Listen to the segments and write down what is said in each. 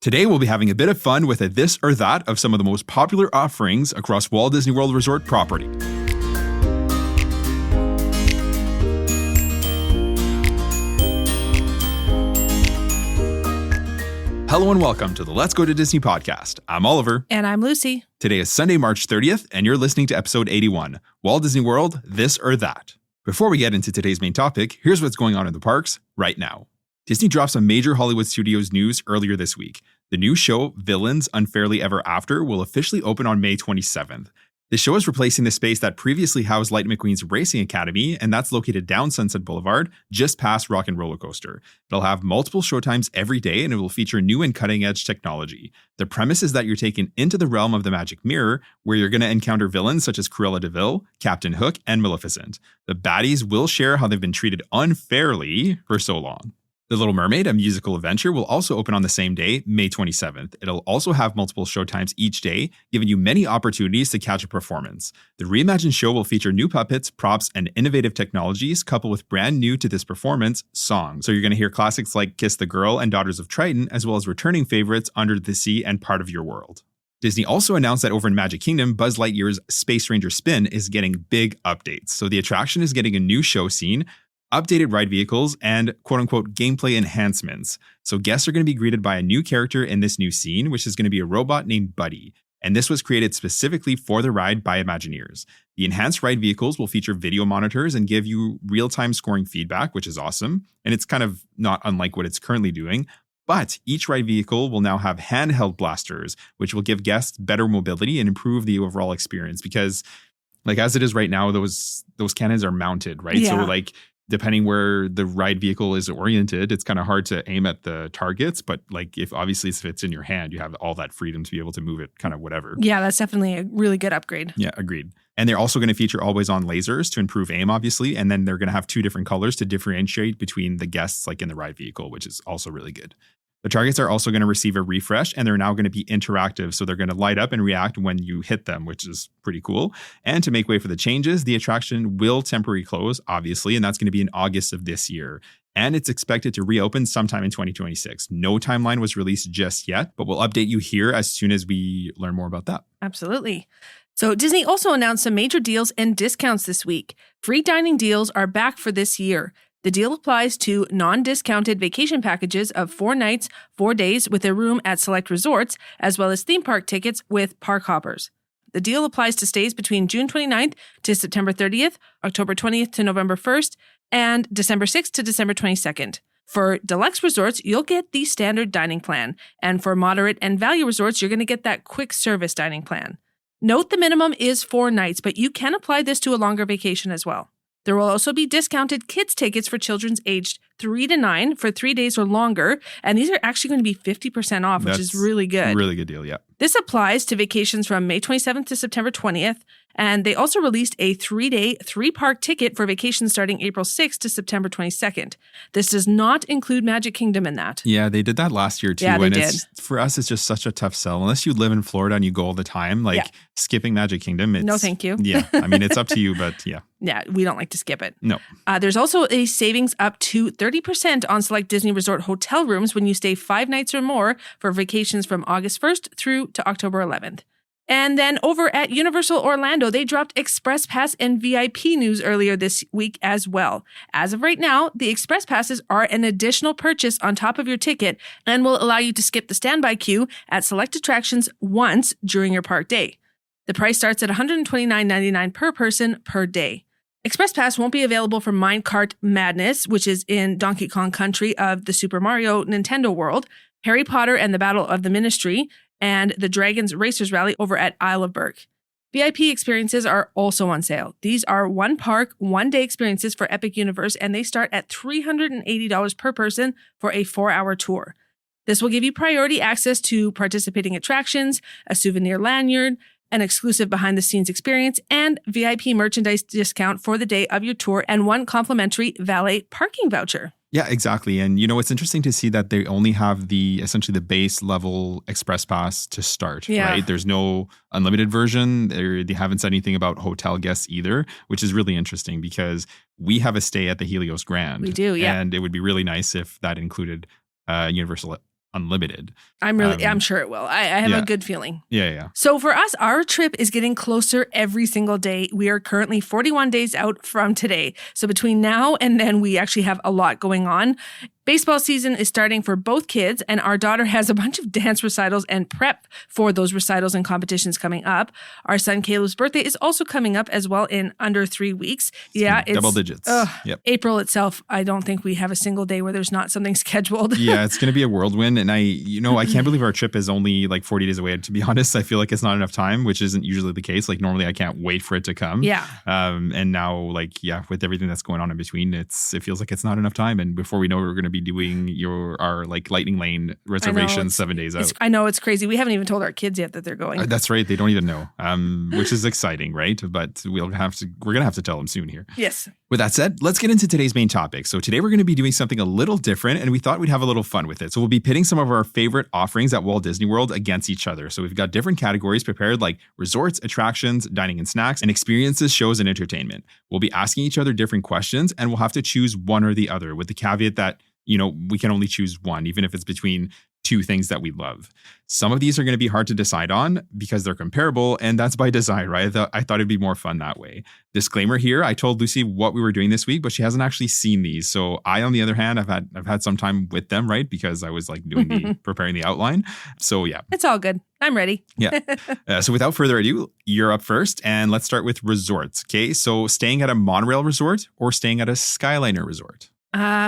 Today, we'll be having a bit of fun with a this or that of some of the most popular offerings across Walt Disney World Resort property. Hello and welcome to the Let's Go to Disney podcast. I'm Oliver. And I'm Lucy. Today is Sunday, March 30th, and you're listening to episode 81, Walt Disney World, This or That. Before we get into today's main topic, here's what's going on in the parks right now. Disney dropped some major Hollywood Studios news earlier this week. The new show, Villains Unfairly Ever After, will officially open on May 27th. The show is replacing the space that previously housed Lightning McQueen's Racing Academy, and that's located down Sunset Boulevard, just past Rock and Roller Coaster. It'll have multiple showtimes every day, and it will feature new and cutting-edge technology. The premise is that you're taken into the realm of the Magic Mirror, where you're going to encounter villains such as Cruella de Vil, Captain Hook, and Maleficent. The baddies will share how they've been treated unfairly for so long. The Little Mermaid, a musical adventure, will also open on the same day, May 27th. It'll also have multiple showtimes each day, giving you many opportunities to catch a performance. The reimagined show will feature new puppets, props, and innovative technologies, coupled with brand new to this performance, songs. So you're going to hear classics like Kiss the Girl and Daughters of Triton, as well as returning favorites Under the Sea and Part of Your World. Disney also announced that over in Magic Kingdom, Buzz Lightyear's Space Ranger Spin is getting big updates. So the attraction is getting a new show scene, updated ride vehicles, and quote-unquote gameplay enhancements. So guests are going to be greeted by a new character in this new scene, which is going to be a robot named Buddy. And this was created specifically for the ride by Imagineers. The enhanced ride vehicles will feature video monitors and give you real-time scoring feedback, which is awesome. And it's kind of not unlike what it's currently doing. But each ride vehicle will now have handheld blasters, which will give guests better mobility and improve the overall experience. Because like as it is right now, those cannons are mounted, right? Yeah. So like, depending where the ride vehicle is oriented, it's kind of hard to aim at the targets. But like if it's in your hand, you have all that freedom to be able to move it kind of whatever. Yeah, that's definitely a really good upgrade. Yeah, agreed. And they're also going to feature always-on lasers to improve aim, obviously. And then they're going to have two different colors to differentiate between the guests like in the ride vehicle, which is also really good. The targets are also going to receive a refresh, and they're now going to be interactive. So they're going to light up and react when you hit them, which is pretty cool. And to make way for the changes, the attraction will temporarily close, obviously, and that's going to be in August of this year. And it's expected to reopen sometime in 2026. No timeline was released just yet, but we'll update you here as soon as we learn more about that. Absolutely. So Disney also announced some major deals and discounts this week. Free dining deals are back for this year. The deal applies to non-discounted vacation packages of 4 nights, 4 days with a room at select resorts, as well as theme park tickets with park hoppers. The deal applies to stays between June 29th to September 30th, October 20th to November 1st, and December 6th to December 22nd. For deluxe resorts, you'll get the standard dining plan, and for moderate and value resorts, you're going to get that quick service dining plan. Note the minimum is 4 nights, but you can apply this to a longer vacation as well. There will also be discounted kids tickets for children aged 3 to 9 for 3 days or longer, and these are actually going to be 50% off, which is really good. Really good deal, yeah. This applies to vacations from May 27th to September 20th, and they also released a 3-day, 3-park ticket for vacations starting April 6th to September 22nd. This does not include Magic Kingdom in that. Yeah, they did that last year too. Yeah, they and did. For us, it's just such a tough sell. Unless you live in Florida and you go all the time, skipping Magic Kingdom. No, thank you. Yeah, I mean, it's up to you, but yeah. Yeah, we don't like to skip it. No. There's also a savings up to 30% on select Disney Resort hotel rooms when you stay 5 nights or more for vacations from August 1st through to October 11th. And then over at Universal Orlando, they dropped Express Pass and VIP news earlier this week as well. As of right now, the Express Passes are an additional purchase on top of your ticket and will allow you to skip the standby queue at select attractions once during your park day. The price starts at $129.99 per person per day. Express Pass won't be available for Minecart Madness, which is in Donkey Kong Country of the Super Mario Nintendo World, Harry Potter and the Battle of the Ministry, and the Dragons Racers Rally over at Isle of Berk. VIP experiences are also on sale. These are 1 park, 1 day experiences for Epic Universe, and they start at $380 per person for a 4-hour tour. This will give you priority access to participating attractions, a souvenir lanyard, an exclusive behind-the-scenes experience, and VIP merchandise discount for the day of your tour and 1 complimentary valet parking voucher. Yeah, exactly. And it's interesting to see that they only have essentially the base level Express Pass to start, right? There's no unlimited version. They haven't said anything about hotel guests either, which is really interesting because we have a stay at the Helios Grand. We do, yeah. And it would be really nice if that included Universal unlimited. I'm sure it will. I have a good feeling. Yeah. So for us, our trip is getting closer every single day. We are currently 41 days out from today. So between now and then, we actually have a lot going on. Baseball season is starting for both kids, and our daughter has a bunch of dance recitals and prep for those recitals and competitions coming up. Our son Caleb's birthday is also coming up as well in under 3 weeks. Yeah, it's double digits. Yep. April itself, I don't think we have a single day where there's not something scheduled. Yeah, it's going to be a whirlwind. And I can't believe our trip is only like 40 days away. To be honest, I feel like it's not enough time, which isn't usually the case. Like normally I can't wait for it to come. Yeah. And now with everything that's going on in between, it feels like it's not enough time. And before we know it, we're going to be doing our like lightning lane reservations 7 days out. I know, it's crazy. We haven't even told our kids yet that they're going. That's right. They don't even know, which is exciting, right? But we're going to have to tell them soon here. Yes. With that said, let's get into today's main topic. So today we're going to be doing something a little different, and we thought we'd have a little fun with it. So we'll be pitting some of our favorite offerings at Walt Disney World against each other. So we've got different categories prepared, like resorts, attractions, dining and snacks, and experiences, shows, and entertainment. We'll be asking each other different questions, and we'll have to choose one or the other, with the caveat that we can only choose one, even if it's between two things that we love. Some of these are going to be hard to decide on because they're comparable, and that's by design, right? I thought it'd be more fun that way. Disclaimer here, I told Lucy what we were doing this week, but she hasn't actually seen these. So I, on the other hand, I've had some time with them, right? Because I was like preparing the outline. So yeah. It's all good. I'm ready. Yeah. So without further ado, you're up first, and let's start with resorts. Okay. So staying at a Monorail Resort or staying at a Skyliner Resort?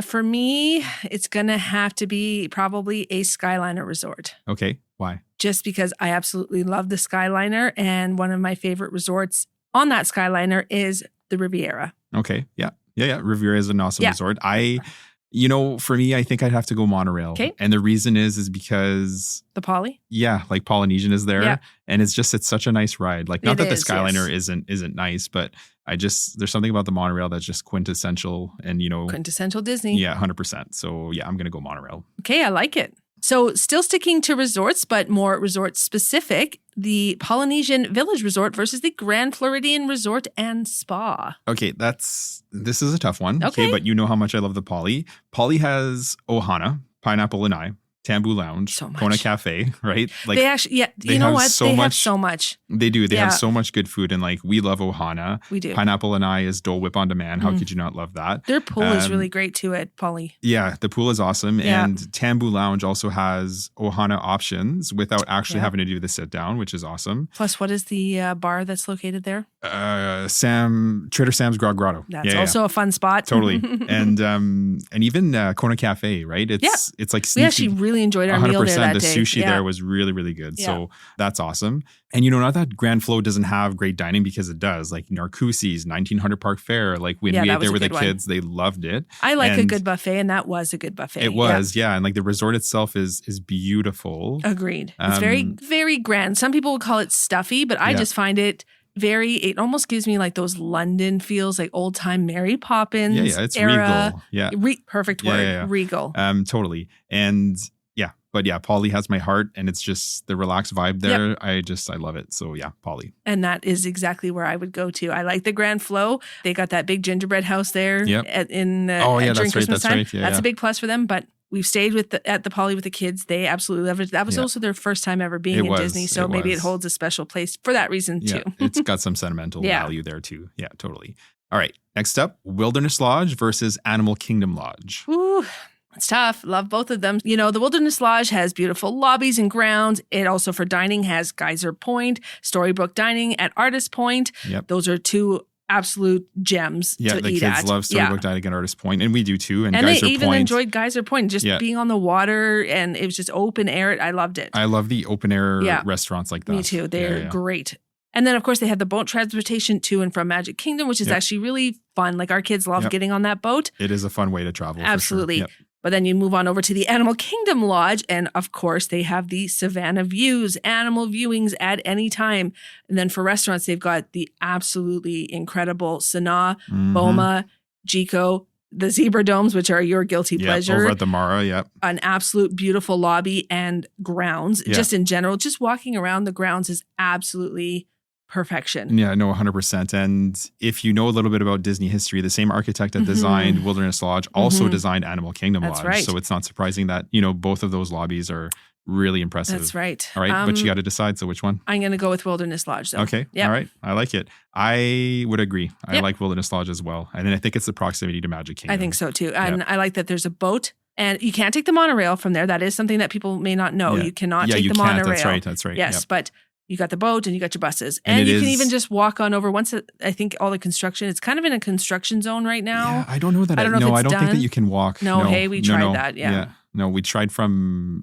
For me, it's going to have to be probably a Skyliner Resort. Okay. Why? Just because I absolutely love the Skyliner, and one of my favorite resorts on that Skyliner is the Riviera. Okay. Yeah. Riviera is an awesome resort. For me, I think I'd have to go Monorail. Okay. And the reason is because the Poly? Yeah, like Polynesian is there. Yeah. And it's such a nice ride. Like, not that the Skyliner yes. isn't nice, but there's something about the Monorail that's just quintessential and, quintessential Disney. Yeah, 100%. So yeah, I'm going to go Monorail. Okay, I like it. So still sticking to resorts, but more resort specific, the Polynesian Village Resort versus the Grand Floridian Resort and Spa. Okay, this is a tough one. Okay. But you know how much I love the Poly. Poly has Ohana, Pineapple and I, Tambu Lounge, so Kona Cafe, right? Like they actually, you know what? They have so much. They do. They have so much good food, and like we love Ohana. We do. Pineapple and I is Dole Whip on demand. How could you not love that? Their pool is really great too at Poly. Yeah, the pool is awesome, Yeah. and Tambu Lounge also has Ohana options without actually having to do the sit down, which is awesome. Plus, what is the bar that's located there? Trader Sam's Grog Grotto. That's also a fun spot. Totally. And even Kona Cafe, right? It's like sneaky. We actually really enjoyed our meal there that the day. sushi there was really, really good. Yeah. So that's awesome. And not that Grand Flow doesn't have great dining, because it does. Like Narcoossee's, 1900 Park Fair. Like when we ate there with the kids, they loved it. I like a good buffet, and that was a good buffet. It was, yeah. And like the resort itself is beautiful. Agreed. It's very, very grand. Some people would call it stuffy, but I just find it it almost gives me like those London feels, like old time Mary Poppins it's era. Regal. Yeah. Perfect word. Yeah. Regal. Totally. And but Poly has my heart, and it's just the relaxed vibe there. Yep. I love it. So yeah, Poly. And that is exactly where I would go to. I like the Grand Flow. They got that big gingerbread house there during Christmas time. Right. Yeah, that's a big plus for them, but we've stayed at the Poly with the kids. They absolutely love it. That was also their first time ever being in Disney. So maybe it holds a special place for that reason too. It's got some sentimental value there too. Yeah, totally. All right. Next up, Wilderness Lodge versus Animal Kingdom Lodge. Ooh, it's tough. Love both of them. The Wilderness Lodge has beautiful lobbies and grounds. It also, for dining, has Geyser Point, Storybook Dining at Artist Point. Yep. Those are two absolute gems to eat at. The kids love Storybook Dining at Artist Point, and we do too. And Geyser they even Point, enjoyed Geyser Point, just being on the water, and it was just open air. I loved it. I love the open air restaurants like that. Me too. They're great. And then, of course, they have the boat transportation to and from Magic Kingdom, which is actually really fun. Like, our kids love getting on that boat. It is a fun way to travel. Absolutely. For sure. Yep. But then you move on over to the Animal Kingdom Lodge, and of course they have the Savannah Views, animal viewings at any time. And then for restaurants, they've got the absolutely incredible Sanaa, Boma, Jiko, the Zebra Domes, which are your guilty pleasure. Over at the Mara, An absolute beautiful lobby and grounds. Just in general, just walking around the grounds is absolutely perfection. Yeah, no, 100%. And if you know a little bit about Disney history, the same architect that designed Wilderness Lodge also designed Animal Kingdom That's Lodge. right. So it's not surprising that, both of those lobbies are really impressive. That's right. All right, but you got to decide. So which one? I'm going to go with Wilderness Lodge, though. Okay. Yep. All right. I like it. I would agree. I like Wilderness Lodge as well. And then I think it's the proximity to Magic Kingdom. I think so, too. And I like that there's a boat. And you can't take the monorail from there. That is something that people may not know. You cannot take the monorail. That's right. Yes, but you got the boat and you got your buses. And you can even just walk on over once I think all the construction, it's kind of in a construction zone right now. Yeah, I don't know that. I don't think that you can walk. No, hey, we tried that. Yeah. No, we tried from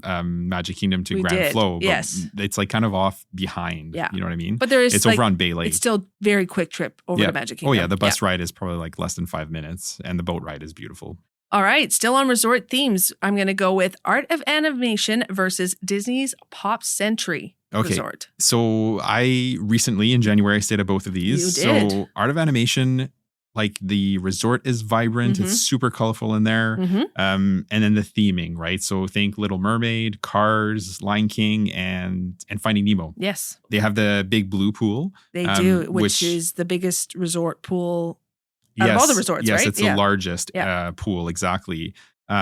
Magic Kingdom to Grand Flow. But it's like kind of off behind. Yeah. You know what I mean? But it's over on Bay Lake. It's still very quick trip over to Magic Kingdom. Oh, yeah. The bus ride is probably like less than 5 minutes. And the boat ride is beautiful. All right, still on resort themes. I'm going to go with Art of Animation versus Disney's Pop Century Resort. So I recently, in January, I stayed at both of these. You did. So Art of Animation, like the resort is vibrant. It's super colorful in there. And then the theming, right? So think Little Mermaid, Cars, Lion King, and Finding Nemo. Yes. They have the big blue pool. They do, which is the biggest resort pool out of all the resorts, right? Yes, it's the largest pool, exactly.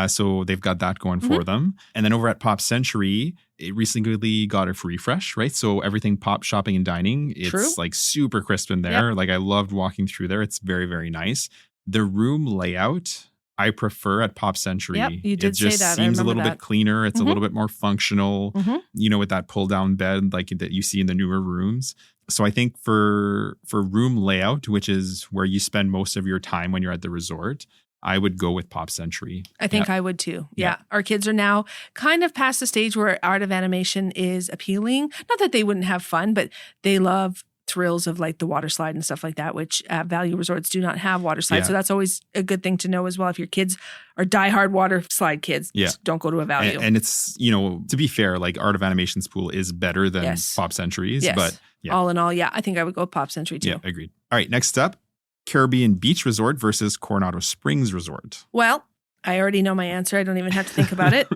So they've got that going for them. And then over at Pop Century, it recently got a refresh, right? So everything pop shopping and dining, it's like super crisp in there. Like I loved walking through there. It's very, very nice. The room layout, I prefer at Pop Century. Yep, you did say that. It just seems a little bit cleaner. It's a little bit more functional, with that pull down bed like that you see in the newer rooms. So I think for room layout, which is where you spend most of your time when you're at the resort, I would go with Pop Century. I think I would too. Yeah. Our kids are now kind of past the stage where Art of Animation is appealing. Not that they wouldn't have fun, but they love thrills of like the water slide and stuff like that, which Value Resorts do not have water slides. So that's always a good thing to know as well. If your kids are diehard water slide kids, just don't go to a Value. And it's, to be fair, like Art of Animation's pool is better than Pop Century's. Yes. But all in all, I think I would go with Pop Century too. Yeah, agreed. All right, next up, Caribbean Beach Resort versus Coronado Springs Resort. Well, I already know my answer. I don't even have to think about it.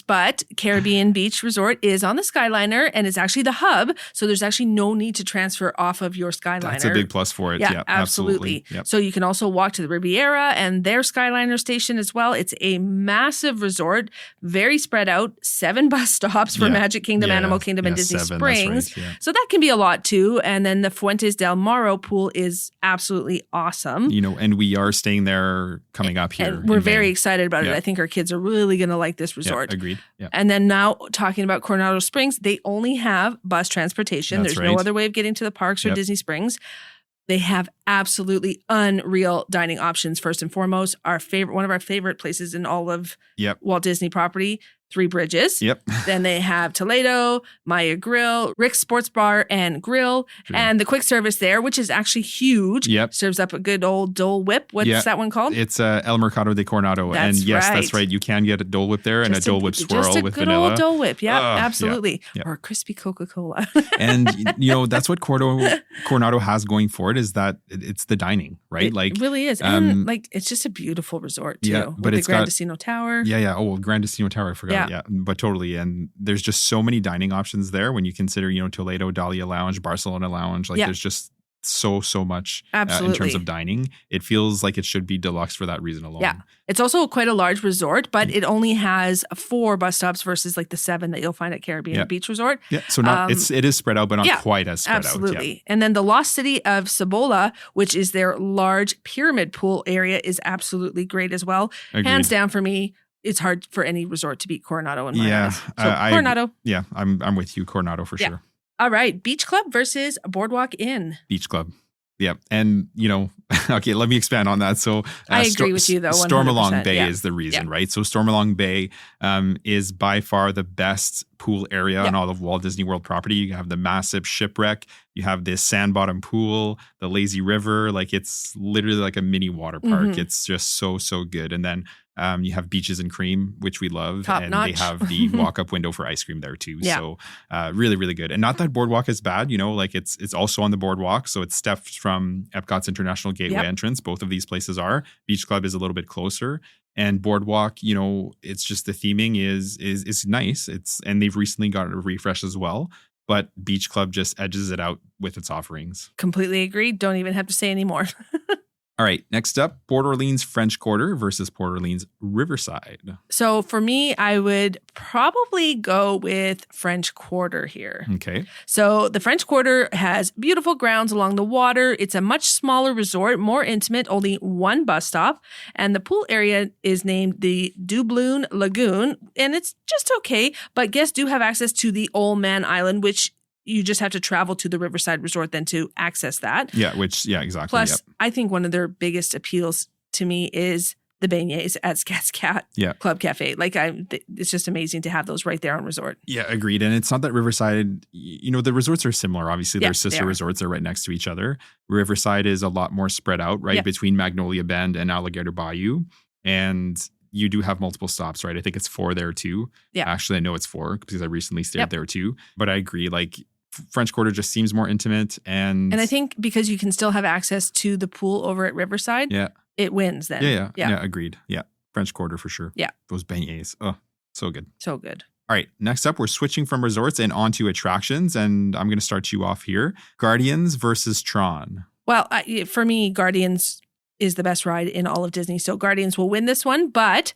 But Caribbean Beach Resort is on the Skyliner and it's actually the hub. So there's actually no need to transfer off of your Skyliner. That's a big plus for it. Yeah, absolutely. Yep. So you can also walk to the Riviera and their Skyliner station as well. It's a massive resort, very spread out, 7 bus stops for Magic Kingdom, Animal Kingdom, and Disney 7, Springs. Right, so that can be a lot too. And then the Fuentes del Morro pool is absolutely awesome. And we are staying there coming up here. And we're very excited about it. I think our kids are really going to like this resort. Yeah, agreed. Yeah. And then now talking about Coronado Springs, they only have bus transportation. There's no other way of getting to the parks or Disney Springs. They have absolutely unreal dining options. First and foremost, one of our favorite places in all of Walt Disney property, Three Bridges. Yep. Then they have Toledo, Maya Grill, Rick's Sports Bar and Grill, and the quick service there, which is actually huge. Yep. Serves up a good old Dole Whip. What's that one called? It's El Mercado de Coronado. That's and yes, right. that's right. You can get a Dole Whip there and a Dole Whip swirl with vanilla. Just a good old Dole Whip. Yeah, absolutely. Yeah. Or a crispy Coca-Cola. And, that's what Coronado has going for it is that it's the dining, right? It really is. And it's just a beautiful resort too. Yeah, but it's the Grand Casino Tower. Yeah. Oh, Grand Casino Tower. I forgot. Yeah, but totally. And there's just so many dining options there when you consider, Toledo, Dahlia Lounge, Barcelona Lounge. There's just so much in terms of dining. It feels like it should be deluxe for that reason alone. Yeah. It's also quite a large resort, but it only has 4 bus stops versus like the 7 that you'll find at Caribbean Beach Resort. Yeah. So it is spread out, but not quite as spread out. Absolutely. Yeah. And then the Lost City of Cibola, which is their large pyramid pool area, is absolutely great as well. Agreed. Hands down for me. It's hard for any resort to beat Coronado in my eyes. So Coronado. I'm with you. Coronado for sure. All right. Beach Club versus Boardwalk Inn. Beach Club. Yeah. And, okay, let me expand on that. So I agree with you, though. 100%. Stormalong Bay is the reason, right? So Stormalong Bay is by far the best pool area in all of Walt Disney World property. You have the massive shipwreck. You have this sand bottom pool, the lazy river. It's literally like a mini water park. It's just so, so good. And then you have Beaches and Cream, which we love. Top and notch. They have the walk-up window for ice cream there too. Yeah. So really, really good. And not that Boardwalk is bad, it's also on the boardwalk. So it's steps from Epcot's International Gateway entrance. Both of these places are. Beach Club is a little bit closer. And Boardwalk, it's just the theming is nice. And they've recently got a refresh as well. but Beach Club just edges it out with its offerings. Completely agree. Don't even have to say any more. All right, next up, Port Orleans French Quarter versus Port Orleans Riverside. So for me, I would probably go with French Quarter here. Okay. So the French Quarter has beautiful grounds along the water. It's a much smaller resort, more intimate, only one bus stop. And the pool area is named the Doubloon Lagoon. And it's just okay, but guests do have access to the Old Man Island, which you just have to travel to the Riverside Resort then to access that. Yeah, exactly. Plus, I think one of their biggest appeals to me is the beignets at Scat's Cat Club Cafe. Like, it's just amazing to have those right there on resort. Yeah, agreed. And it's not that Riverside, the resorts are similar. Obviously, their sister resorts are right next to each other. Riverside is a lot more spread out, right, between Magnolia Bend and Alligator Bayou. And you do have multiple stops, right? I think it's 4 there too. Yeah. Actually, I know it's 4 because I recently stayed there too. But I agree, like, French Quarter just seems more intimate. And I think because you can still have access to the pool over at Riverside, it wins then. Yeah, agreed. Yeah, French Quarter for sure. Yeah. Those beignets. Oh, so good. So good. All right, next up, we're switching from resorts and onto attractions. And I'm going to start you off here. Guardians versus Tron. Well, for me, Guardians is the best ride in all of Disney. So Guardians will win this one, but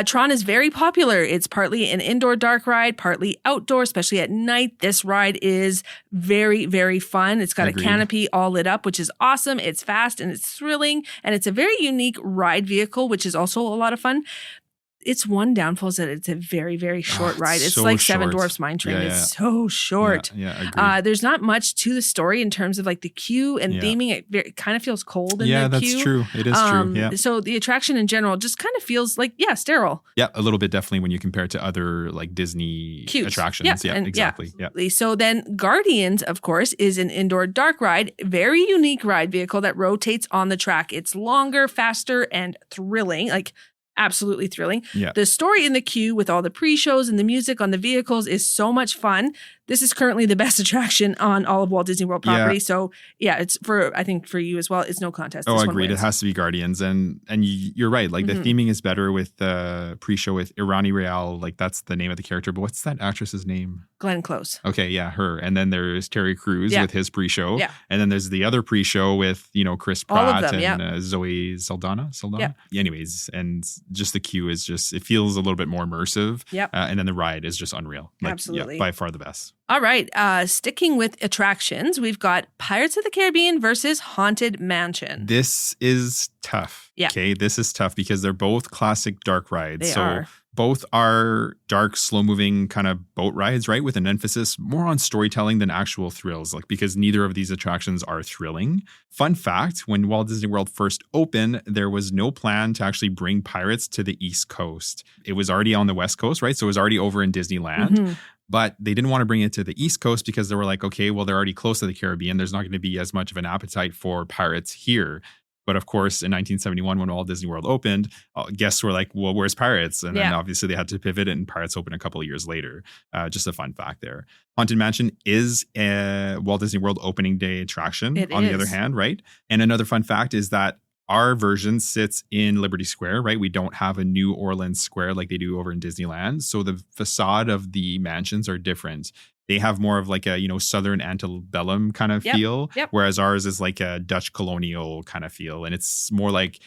Tron is very popular. It's partly an indoor dark ride, partly outdoor, especially at night. This ride is very, very fun. It's got a canopy all lit up, which is awesome. It's fast and it's thrilling, and it's a very unique ride vehicle, which is also a lot of fun. Its one downfall is that it's a very, very short ride. It's so like Seven Dwarfs Mine Train. It's so short. There's not much to the story in terms of like the queue and theming. It kind of feels cold in the queue. Yeah, that's true. It is true. Yeah. So the attraction in general just kind of feels like, sterile. Yeah, a little bit definitely when you compare it to other like Disney attractions. Yeah, exactly. Yeah. So then Guardians, of course, is an indoor dark ride, very unique ride vehicle that rotates on the track. It's longer, faster, and thrilling. Like, absolutely thrilling. Yeah. The story in the queue with all the pre-shows and the music on the vehicles is so much fun. This is currently the best attraction on all of Walt Disney World property. So it's I think for you as well, it's no contest. Oh, agreed. It has to be Guardians. And you're right. Like the theming is better with the pre-show with Irani Real. Like that's the name of the character. But what's that actress's name? Glenn Close. Okay. Yeah. Her. And then there's Terry Crews with his pre-show. Yeah. And then there's the other pre-show with, Chris Pratt and Zoe Saldana. Yeah. Anyways. And just the queue is it feels a little bit more immersive. Yep. And then the ride is just unreal. Like, absolutely. By far the best. All right. Sticking with attractions, we've got Pirates of the Caribbean versus Haunted Mansion. This is tough. Yeah. Okay. This is tough because they're both classic dark rides. They are. Both are dark, slow-moving kind of boat rides, right? With an emphasis more on storytelling than actual thrills, like because neither of these attractions are thrilling. Fun fact, when Walt Disney World first opened, there was no plan to actually bring pirates to the East Coast. It was already on the West Coast, right? So it was already over in Disneyland. Mm-hmm. But they didn't want to bring it to the East Coast because they were like, okay, well, they're already close to the Caribbean. There's not going to be as much of an appetite for pirates here. But of course, in 1971, when Walt Disney World opened, guests were like, well, where's Pirates? And then obviously they had to pivot and Pirates opened a couple of years later. Just a fun fact there. Haunted Mansion is a Walt Disney World opening day attraction the other hand, right? And another fun fact is that our version sits in Liberty Square, right? We don't have a New Orleans Square like they do over in Disneyland. So the facade of the mansions are different. They have more of like a, Southern antebellum kind of feel, whereas ours is like a Dutch colonial kind of feel. And it's more like,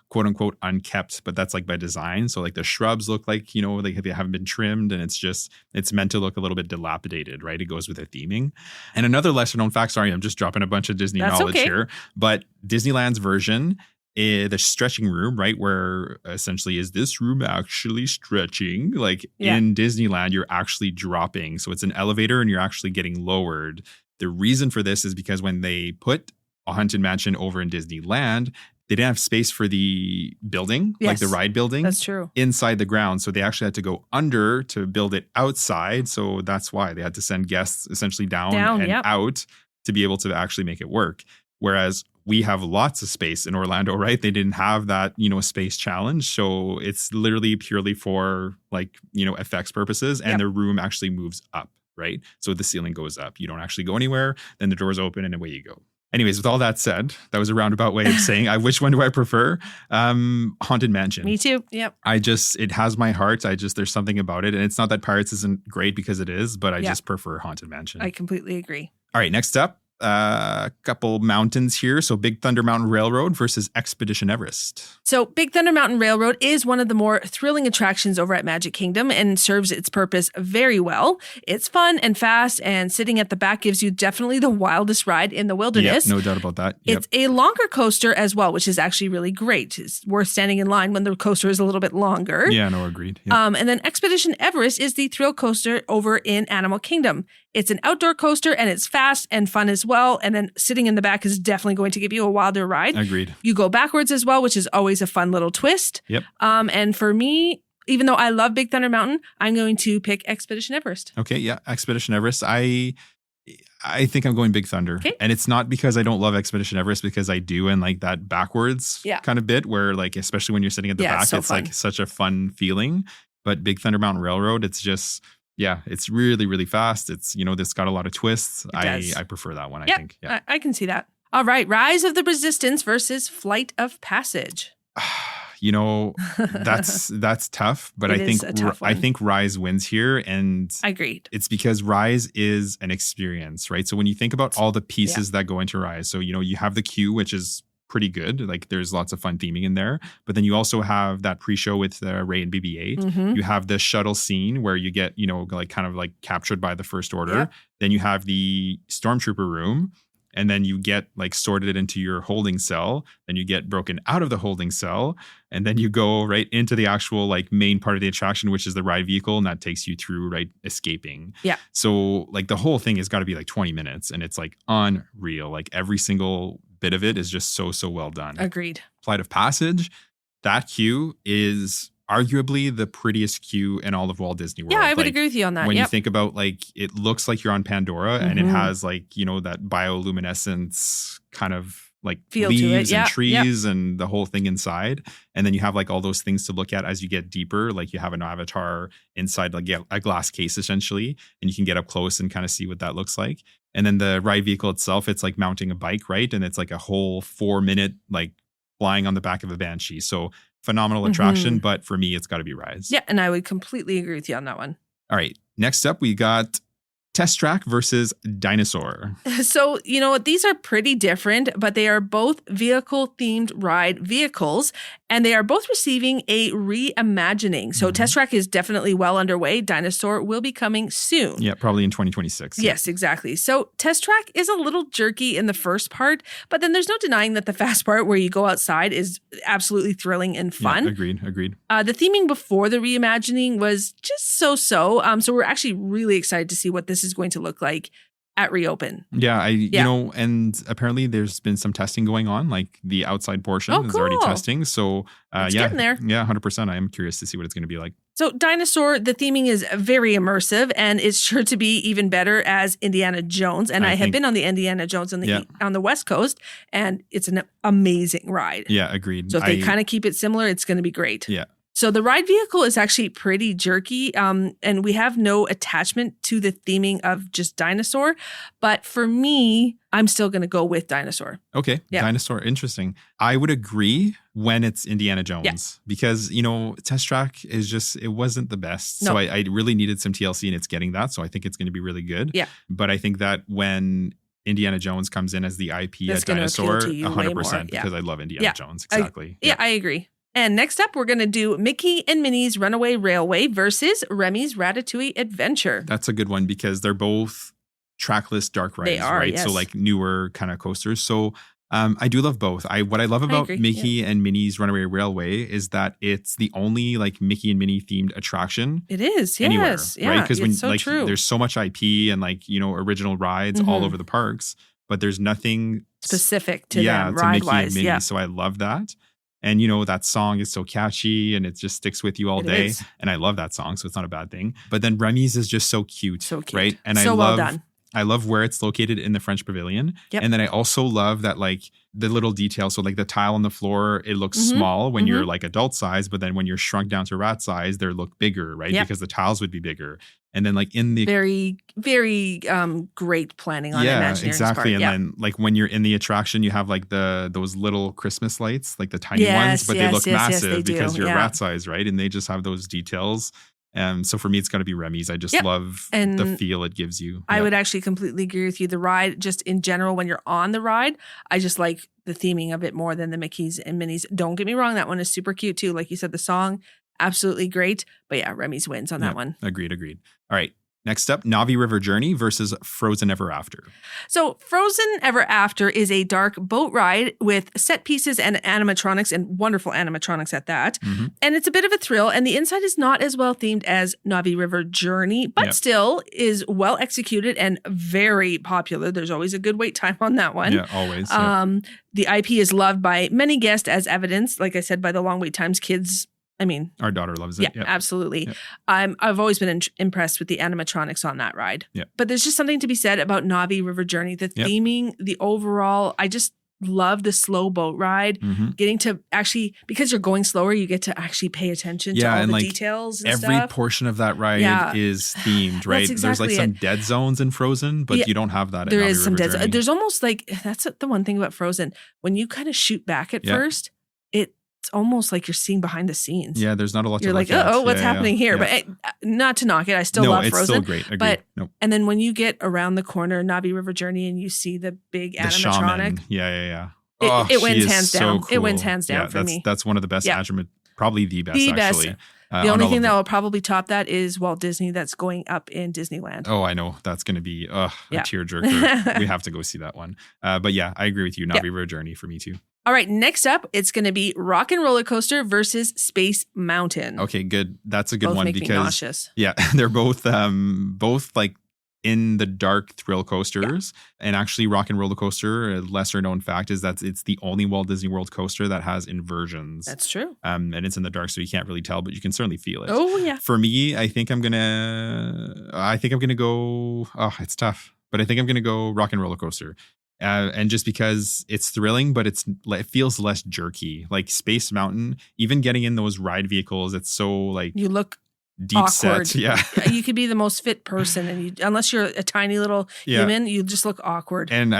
quote unquote unkept, but that's like by design. So like the shrubs look like, they haven't been trimmed and it's meant to look a little bit dilapidated, right? It goes with the theming. And another lesser known fact, sorry, I'm just dropping a bunch of Disney knowledge here, but Disneyland's version, the stretching room, right, where essentially is this room actually stretching? Like in Disneyland, you're actually dropping. So it's an elevator and you're actually getting lowered. The reason for this is because when they put a Haunted Mansion over in Disneyland, they didn't have space for the building, like the ride building. That's true. Inside the ground. So they actually had to go under to build it outside. So that's why they had to send guests essentially down and out to be able to actually make it work. Whereas we have lots of space in Orlando, right? They didn't have that, space challenge. So it's literally purely for like, effects purposes. And the room actually moves up, right? So the ceiling goes up. You don't actually go anywhere. Then the doors open and away you go. Anyways, with all that said, that was a roundabout way of saying which one do I prefer? Haunted Mansion. Me too. Yep. It has my heart. There's something about it. And it's not that Pirates isn't great because it is, but I just prefer Haunted Mansion. I completely agree. All right, next up, a couple mountains here. So Big Thunder Mountain Railroad versus Expedition Everest. So Big Thunder Mountain Railroad is one of the more thrilling attractions over at Magic Kingdom and serves its purpose very well. It's fun and fast, and sitting at the back gives you definitely the wildest ride in the wilderness. Yeah, no doubt about that. Yep. It's a longer coaster as well, which is actually really great. It's worth standing in line when the coaster is a little bit longer. Yeah, no, agreed. Yep. And then Expedition Everest is the thrill coaster over in Animal Kingdom. It's an outdoor coaster, and it's fast and fun as well. And then sitting in the back is definitely going to give you a wilder ride. Agreed. You go backwards as well, which is always a fun little twist. Yep. And for me, even though I love Big Thunder Mountain, I'm going to pick Expedition Everest. Okay, yeah, Expedition Everest. I think I'm going Big Thunder. Okay. And it's not because I don't love Expedition Everest, because I do, and like that backwards kind of bit where, like, especially when you're sitting at the back, it's like such a fun feeling. But Big Thunder Mountain Railroad, it's just... yeah, it's really, really fast. It's, it's got a lot of twists. I prefer that one, I think. Yeah, I can see that. All right, Rise of the Resistance versus Flight of Passage. That's tough, but I think Rise wins here, and agreed. It's because Rise is an experience, right? So when you think about all the pieces that go into Rise, so you have the queue, which is pretty good. Like, there's lots of fun theming in there. But then you also have that pre-show with Ray and BB-8. Mm-hmm. You have the shuttle scene where you get, like kind of like captured by the First Order. Yep. Then you have the Stormtrooper room. And then you get like sorted into your holding cell. Then you get broken out of the holding cell. And then you go right into the actual like main part of the attraction, which is the ride vehicle. And that takes you through right escaping. Yeah. So like the whole thing has got to be like 20 minutes. And it's like unreal. Like every single bit of it is just so well done. Agreed. Flight of Passage, that queue is arguably the prettiest queue in all of Walt Disney World. Yeah, I would agree with you on that. When you think about, like, it looks like you're on Pandora, and it has like, that bioluminescence kind of like feel leaves to it. and trees and the whole thing inside. And then you have like all those things to look at as you get deeper. Like you have an avatar inside like a glass case essentially, and you can get up close and kind of see what that looks like. And then the ride vehicle itself, it's like mounting a bike, right? And it's like a whole 4-minute like flying on the back of a Banshee. So phenomenal attraction, but for me, it's got to be Rise. Yeah, and I would completely agree with you on that one. All right, next up, we got Test Track versus Dinosaur. So, these are pretty different, but they are both vehicle-themed ride vehicles, and they are both receiving a reimagining. So Test Track is definitely well underway. Dinosaur will be coming soon. Yeah, probably in 2026. Yes, exactly. So Test Track is a little jerky in the first part, but then there's no denying that the fast part where you go outside is absolutely thrilling and fun. Yeah, agreed. The theming before the reimagining was just so-so. So we're actually really excited to see what this is going to look like at Reopen. Yeah, and apparently there's been some testing going on, like the outside portion is already testing. So it's getting there. Yeah, 100%. I am curious to see what it's going to be like. So Dinosaur, the theming is very immersive and is sure to be even better as Indiana Jones. And I have been on the Indiana Jones on the West Coast, and it's an amazing ride. Yeah, agreed. So if they kind of keep it similar, it's going to be great. Yeah. So the ride vehicle is actually pretty jerky, and we have no attachment to the theming of just Dinosaur. But for me, I'm still going to go with Dinosaur. Okay, yeah. Dinosaur, interesting. I would agree when it's Indiana Jones because, Test Track is just, it wasn't the best. No. So I really needed some TLC, and it's getting that. So I think it's going to be really good. Yeah. But I think that when Indiana Jones comes in as the IP at Dinosaur, 100%, because I love Indiana Jones. Exactly. I agree. And next up, we're going to do Mickey and Minnie's Runaway Railway versus Remy's Ratatouille Adventure. That's a good one because they're both trackless dark rides, right? Yes. So like newer kind of coasters. So I do love both. What I love about Mickey and Minnie's Runaway Railway is that it's the only like Mickey and Minnie themed attraction. It is, anywhere, yes. Right? Because when true. There's so much IP and like, original rides all over the parks, but there's nothing specific to them ride-wise. Mickey and Minnie. Yeah. So I love that. And, that song is so catchy and it just sticks with you all day. And I love that song. So it's not a bad thing. But then Remy's is just so cute. Right? And I I love where it's located in the French Pavilion. Yep. And then I also love that like the little details. So like the tile on the floor, it looks small when you're like adult size, but then when you're shrunk down to rat size, they look bigger, right? Yep. Because the tiles would be bigger. And then like in the very, very great planning on Imagineering's exactly. part. And then like when you're in the attraction, you have like those little Christmas lights, like the tiny ones, but they look massive because you're rat size, right? And they just have those details. So for me, it's got to be Remy's. I just love the feel it gives you. I would actually completely agree with you. The ride, just in general, when you're on the ride, I just like the theming of it more than the Mickey's and Minnie's. Don't get me wrong. That one is super cute too. Like you said, the song, absolutely great. But yeah, Remy's wins on that one. Agreed. All right. Next up, Navi River Journey versus Frozen Ever After. So Frozen Ever After is a dark boat ride with set pieces and animatronics, and wonderful animatronics at that. And it's a bit of a thrill, and the inside is not as well themed as Navi River Journey, but still is well executed and very popular. There's always a good wait time on that one. Yeah, always. The IP is loved by many guests, as evidenced, like I said, by the long wait times. Kids, I mean, our daughter loves it. Yeah, absolutely. I've always been impressed with the animatronics on that ride. Yeah. But there's just something to be said about Navi River Journey. The theming, the overall, I just love the slow boat ride. Getting to actually, because you're going slower, you get to actually pay attention to all the like details and every stuff. portion of that ride is themed, right? There's like some dead zones in Frozen, but you don't have that. There is some dead zones. There's almost like, that's the one thing about Frozen. When you kind of shoot back at first, it's almost like you're seeing behind the scenes. Yeah, there's not a lot to look at. You're like, what's happening here? But not to knock it. I still love Frozen. No, it's still great. Agreed. But, and then when you get around the corner, Navi River Journey, and you see the big animatronic. Yeah. It wins hands down. So cool. It wins hands down for me. That's one of the best animatronic, probably the best, actually. The only thing that will probably top that is Walt Disney that's going up in Disneyland. Oh, I know. That's going to be a tearjerker. We have to go see that one. But yeah, I agree with you. Navi River Journey for me too. All right, next up, it's going to be Rock and Roller Coaster versus Space Mountain. Okay, good. That's a good one because me nauseous. Yeah, they're both like in the dark thrill coasters. And actually, Rock and Roller Coaster, a lesser known fact is that it's the only Walt Disney World coaster that has inversions. That's true. And it's in the dark, so you can't really tell, but you can certainly feel it. Oh yeah. For me, I think I'm gonna go. Oh, it's tough, but I think I'm gonna go Rock and Roller Coaster. And just because it's thrilling, but it feels less jerky. Like Space Mountain, even getting in those ride vehicles, it's so like you look deep awkward. set. Yeah, you could be the most fit person, and unless you're a tiny little human, you just look awkward. And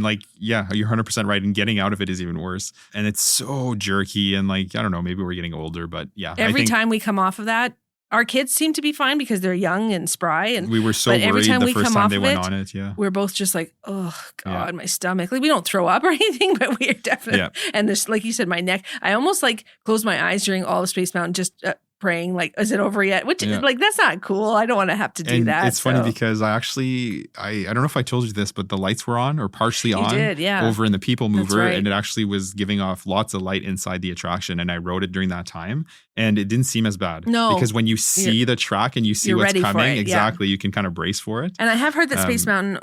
like you're 100% right. And getting out of it is even worse. And it's so jerky. And like I don't know, maybe we're getting older, but yeah. Every time we come off of that. Our kids seem to be fine because they're young and spry. And we were so worried the first time they went on it. Yeah, we're both just like, oh God, my stomach. Like we don't throw up or anything, but we are definitely. Yeah. And this, like you said, my neck. I almost like close my eyes during all of Space Mountain, just praying like, is it over yet? Which like that's not cool. I don't want to have to do that. It's funny because I don't know if I told you this, but the lights were on or partially on over in the People Mover, and it actually was giving off lots of light inside the attraction. And I rode it during that time, and it didn't seem as bad. No, because when you see the track and you see what's coming, you can kind of brace for it. And I have heard that Space Mountain.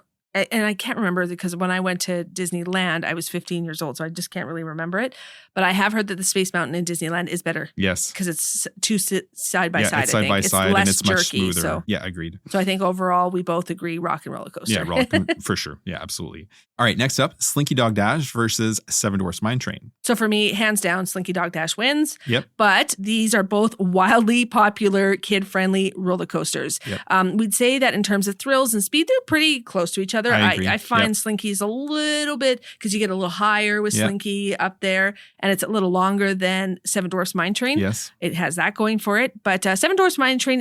And I can't remember because when I went to Disneyland, I was 15 years old, so I just can't really remember it. But I have heard that the Space Mountain in Disneyland is better. Yes. Because it's two side by side. It's side by side less and it's jerky, much smoother. So. Yeah, agreed. So I think overall, we both agree Rock and Roller Coaster. Yeah, for sure. Yeah, absolutely. All right, next up, Slinky Dog Dash versus Seven Dwarfs Mine Train. So for me, hands down, Slinky Dog Dash wins. Yep. But these are both wildly popular, kid-friendly roller coasters. Yep. We'd say that in terms of thrills and speed, they're pretty close to each other. I find Slinky's a little bit, because you get a little higher with Slinky up there, and it's a little longer than Seven Dwarfs Mine Train. Yes. It has that going for it. But Seven Dwarfs Mine Train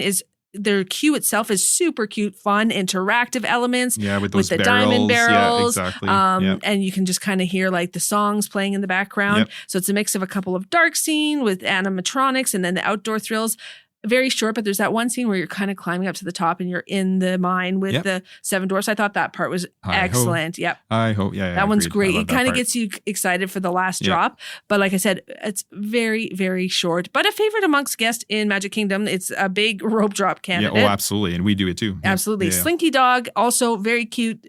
their queue itself is super cute, fun, interactive elements. Yeah, with those the barrels. diamond barrels. Yeah, exactly. And you can just kind of hear like the songs playing in the background. Yep. So it's a mix of a couple of dark scene with animatronics and then the outdoor thrills. Very short, but there's that one scene where you're kind of climbing up to the top and you're in the mine with the Seven Dwarfs. I thought that part was excellent. Yep. I hope. Yeah. That one's great. It kind of gets you excited for the last drop. But like I said, it's very, very short. But a favorite amongst guests in Magic Kingdom. It's a big rope drop candidate. Yeah, absolutely. And we do it too. Absolutely. Yeah. Slinky Dog, also very cute.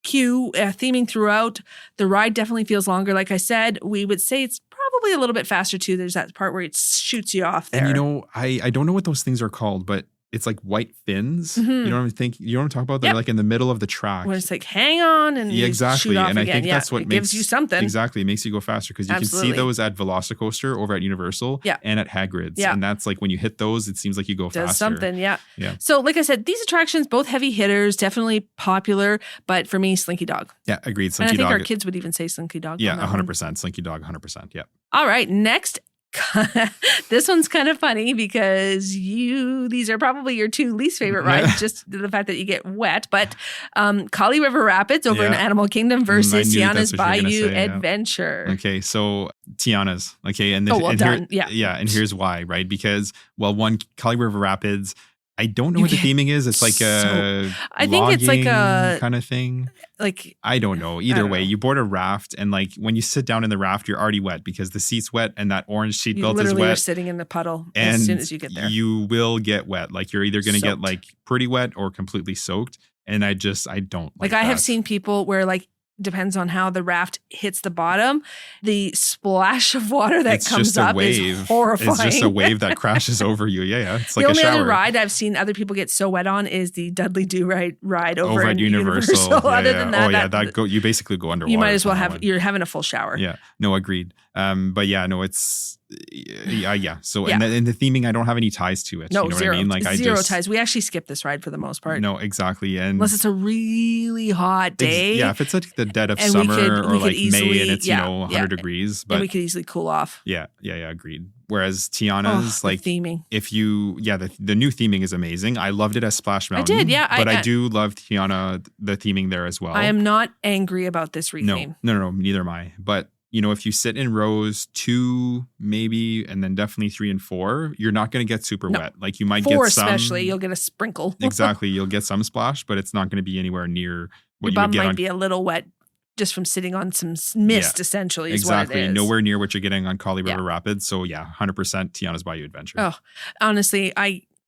Queue theming throughout. The ride definitely feels longer. Like I said, we would say it's probably a little bit faster too. There's that part where it shoots you off there. And I don't know what those things are called, but it's like white fins. Mhm. You know what I'm thinking? You know what I'm talking about? They're Yep. like in the middle of the track. When it's like, hang on, and Yeah, you exactly. shoot off And I again. think that's what it makes gives you something. Exactly. It makes you go faster because you Absolutely. can see those at Velocicoaster over at Universal Yeah. and at Hagrid's. Yeah. And that's like when you hit those, it seems like you go Does faster. something, yeah. Yeah. So, like I said, these attractions, both heavy hitters, definitely popular. But for me, Slinky Dog. Yeah, agreed. And I Slinky think Dog. our kids would even say Slinky Dog. Yeah, on that one. 100%. Slinky Dog, 100%. Yeah. All right, next. This one's kind of funny because these are probably your two least favorite rides, just the fact that you get wet. But Kali River Rapids over in Yeah. Animal Kingdom versus I knew Tiana's that's what you were gonna Bayou say, yeah. Adventure. Okay, so Tiana's. Okay, and done. Yeah. yeah, and here's why, right? Because one, Kali River Rapids, I don't know what the theming is. It's like a I think it's like a kind of thing. Like I don't know. Either way, you board a raft, and like when you sit down in the raft, you're already wet because the seat's wet and that orange seat you belt is literally are wet. sitting in the puddle And as soon as you get there. you will get wet. Like you're either going to get Soaked. like pretty wet or completely soaked. And I don't like I have that. seen people where like depends on how the raft hits the bottom, the splash of water that It's comes just a up wave. is horrifying. It's just a wave that crashes over you. Yeah. It's like The a only shower. other ride I've seen other people get so wet on is the Dudley Do ride over at in Universal. Other than that, You basically go underwater. you might as well on that have one. you're having a full shower. Yeah. No, agreed. But yeah, no, it's yeah. So Yeah. And the theming, I don't have any ties to it. No, you know zero. what I mean? Like zero ties. We actually skip this ride for the most part. No, exactly. And unless it's a really hot day. yeah, if it's like the dead of And we summer could or like easily- May and it's yeah, 100 degrees, and but we could easily cool off. yeah, agreed. Whereas Tiana's The like theming. if you the new theming is amazing. I loved it as Splash Mountain. did, yeah, but I I do love Tiana, the theming there as well. I am not angry about this retheme. No, neither am I. But if you sit in rows 2, maybe, and then definitely 3 and 4, you're not going to get super wet. Like you might 4 get some, especially, you'll get a sprinkle. exactly, you'll get some splash, but it's not going to be anywhere near what Your you bum would get might on. be a little wet just from sitting on some mist, essentially, is what it is. Nowhere near what you're getting on Kali River Yeah. Rapids. So yeah, 100% Tiana's Bayou Adventure. Oh, honestly,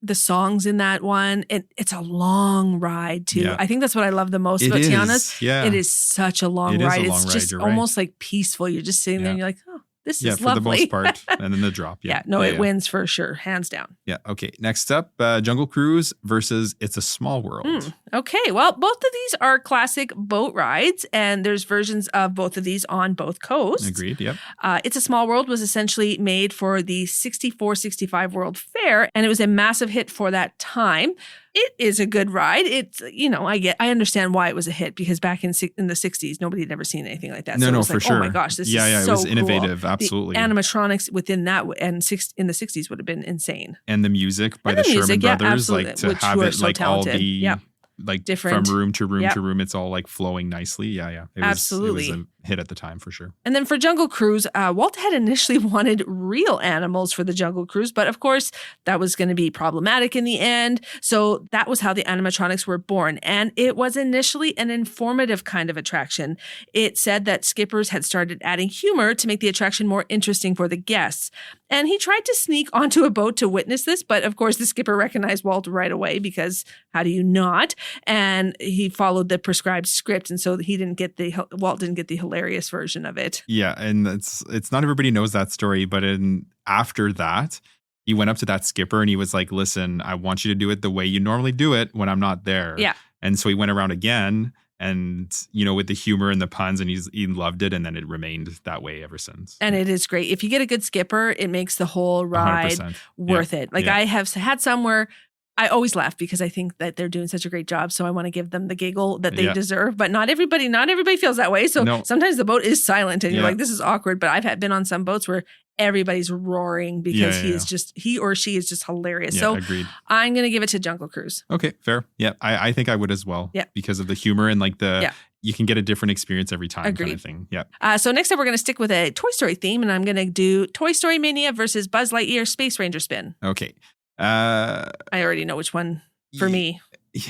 the songs in that one, it's a long ride too. Yeah. I think that's what I love the most It about is, Tiana's. yeah. It is such a long It is a ride. long It's ride, just you're right. almost like peaceful. You're just sitting there and you're like, oh, this Yeah, is for lovely. the most part. And then the drop. Yeah. It wins for sure, hands down. Yeah. Okay. Next up, Jungle Cruise versus It's a Small World. Okay, well, both of these are classic boat rides, and there's versions of both of these on both coasts. Agreed. Yep. It's a Small World was essentially made for the 64-65 World Fair, and it was a massive hit for that time. It is a good ride. It's, I understand why it was a hit because back in the 60s, nobody had ever seen anything like that. No, so it was for like, sure. oh my gosh, this is it so was cool. innovative. Absolutely. The animatronics within that in the 60s would have been insane. And the music by And the the Sherman music, yeah, Brothers, like absolutely, to which have were it so like all talented. be Yep. like Different. from room to room Yep. to room, it's all like flowing nicely. Yeah. It Absolutely. was a hit at the time for sure. And then for Jungle Cruise, Walt had initially wanted real animals for the Jungle Cruise, but of course that was going to be problematic in the end. So that was how the animatronics were born. And it was initially an informative kind of attraction. It said that skippers had started adding humor to make the attraction more interesting for the guests. And he tried to sneak onto a boat to witness this, but of course the skipper recognized Walt right away because how do you not? And he followed the prescribed script, and so Walt didn't get the hilarious version of it. Yeah, and it's not everybody knows that story, but after that, he went up to that skipper and he was like, "Listen, I want you to do it the way you normally do it when I'm not there." Yeah. And so he went around again, and with the humor and the puns, and he loved it, and then it remained that way ever since. And it is great. If you get a good skipper, it makes the whole ride 100%. worth Yeah. it. Like Yeah. I have had some where I always laugh because I think that they're doing such a great job. So I want to give them the giggle that they Yeah. deserve. But not everybody feels that way. So No. sometimes the boat is silent and you're Yeah. like, this is awkward. But I've been on some boats where everybody's roaring because he or she is just hilarious. Yeah, so agreed. I'm going to give it to Jungle Cruise. Okay, fair. Yeah, I think I would as well. Yeah. Because of the humor and like you can get a different experience every time kind of thing. Yeah. So next up, we're going to stick with a Toy Story theme, and I'm going to do Toy Story Mania versus Buzz Lightyear Space Ranger Spin. Okay. I already know which one for me.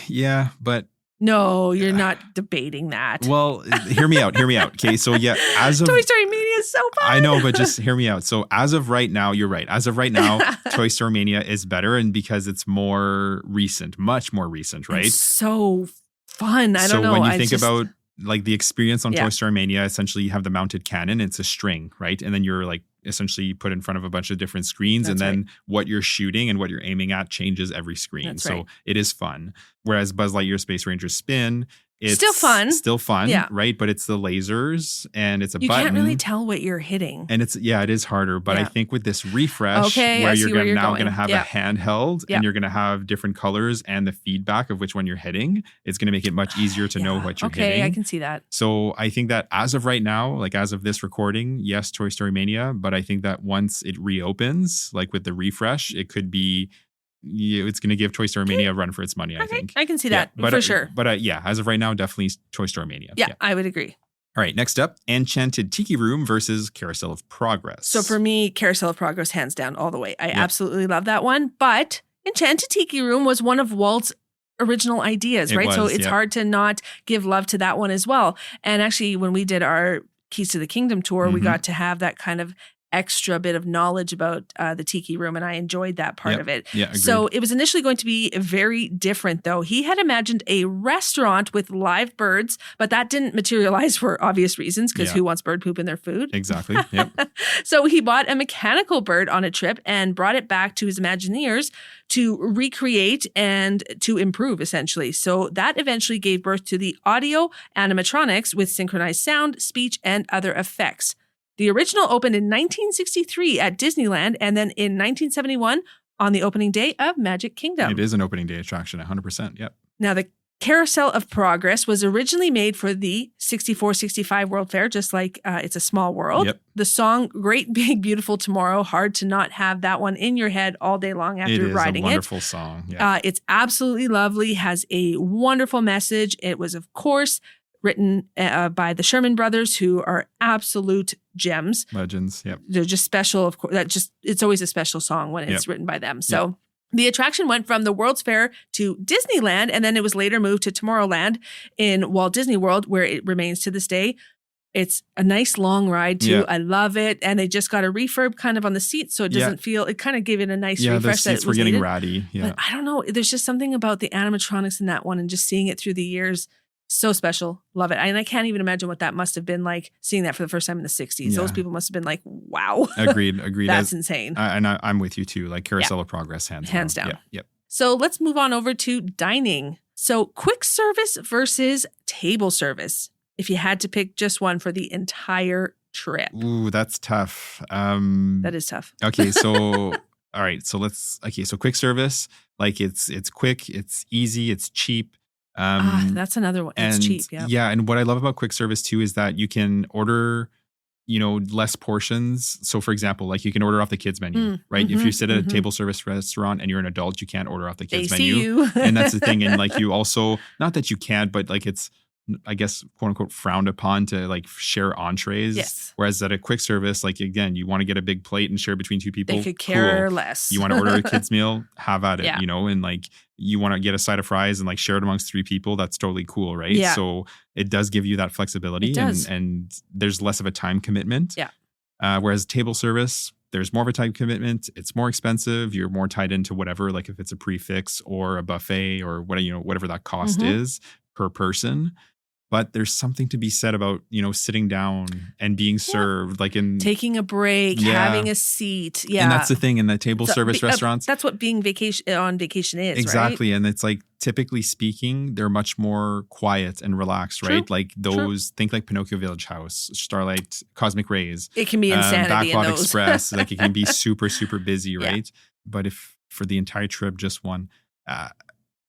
Yeah, but No, you're not debating that. well, hear me out. Okay, so yeah, as of Toy Story Mania is so fun. I know, but just hear me out. So as of right now, you're right. As of right now, Toy Story Mania is better, and because it's more recent, much more recent, right? It's so fun. I don't know. So when you think about like the experience on Toy Story Mania, essentially you have the mounted cannon. It's a string, right? And then you're like essentially put in front of a bunch of different screens. That's and then what you're shooting and what you're aiming at changes every screen. That's so right. it is fun. Whereas Buzz Lightyear Space Ranger Spin, it's Still fun, yeah. right? But it's the lasers and it's a You button. can't really tell what you're hitting. And it is harder. But I think with this refresh, Okay, where I see you're where you're now going. going to have Yeah. a handheld Yeah. and you're going to have different colors and the feedback of which one you're hitting, it's going to make it much easier to know what you're hitting. Okay, I can see that. So I think that as of right now, like as of this recording, yes, Toy Story Mania. But I think that once it reopens, like with the refresh, it could be, it's going to give Toy Story Mania a run for its money, I think. I can see that for sure. But as of right now, definitely Toy Story Mania. Yeah, I would agree. All right, next up, Enchanted Tiki Room versus Carousel of Progress. So for me, Carousel of Progress, hands down, all the way. I absolutely love that one. But Enchanted Tiki Room was one of Walt's original ideas, right? So it's hard to not give love to that one as well. And actually, when we did our Keys to the Kingdom tour, we got to have that kind of extra bit of knowledge about the Tiki Room, and I enjoyed that part of it. Yeah, agreed. So it was initially going to be very different, though. He had imagined a restaurant with live birds, but that didn't materialize for obvious reasons, because who wants bird poop in their food? Exactly. Yep. So he bought a mechanical bird on a trip and brought it back to his Imagineers to recreate and to improve, essentially. So that eventually gave birth to the audio animatronics with synchronized sound, speech, and other effects. The original opened in 1963 at Disneyland, and then in 1971 on the opening day of Magic Kingdom. It is an opening day attraction, 100%. Yep. Now, the Carousel of Progress was originally made for the 64-65 World Fair, just like It's a Small World. Yep. The song Great Big Beautiful Tomorrow, hard to not have that one in your head all day long after riding it. It is a wonderful song. Yeah. It's absolutely lovely, has a wonderful message. It was, of course, written by the Sherman Brothers, who are absolute gems. Legends. Yep. They're just special. Of course, it's always a special song when it's written by them. So the attraction went from the World's Fair to Disneyland, and then it was later moved to Tomorrowland in Walt Disney World, where it remains to this day. It's a nice long ride too. Yeah. I love it. And they just got a refurb kind of on the seats, so it doesn't feel, it kind of gave it a nice refresh. The seats were getting ratty. Yeah. But I don't know. There's just something about the animatronics in that one and just seeing it through the years. So special. Love it. And I can't even imagine what that must have been like, seeing that for the first time in the 60s. Yeah. Those people must have been like, wow. Agreed. That's insane. I'm with you too. Like Carousel of Progress, hands down. Yep. So let's move on over to dining. So quick service versus table service. If you had to pick just one for the entire trip. Ooh, that's tough. That is tough. Okay, so all right. So so quick service, like it's quick, it's easy, it's cheap. That's another one. It's cheap. Yeah. Yeah. And what I love about quick service too is that you can order, less portions. So for example, like you can order off the kids menu, right? If you sit at a table service restaurant and you're an adult, you can't order off the kids menu. You. And that's the thing. And like you also, not that you can't, but like it's, I guess, quote unquote, frowned upon to like share entrees. Yes. Whereas at a quick service, like again, you want to get a big plate and share between two people. They could care less. You want to order a kid's meal, have at it, Yeah. and like you want to get a side of fries and like share it amongst three people. That's totally cool, right? Yeah. So it does give you that flexibility. It does. And there's less of a time commitment. Yeah. Whereas table service, there's more of a time commitment. It's more expensive. You're more tied into whatever, like if it's a prefix or a buffet or whatever that cost is per person. But there's something to be said about, sitting down and being served, like in taking a break, having a seat. Yeah. And that's the thing in the table service restaurants. That's what being on vacation is, exactly. Right? And it's like, typically speaking, they're much more quiet and relaxed, right? True. Like those, think like Pinocchio Village House, Starlight, Cosmic Rays. It can be insanity in Backlot those. Express. Like it can be super, super busy, right? Yeah. But if for the entire trip, just one,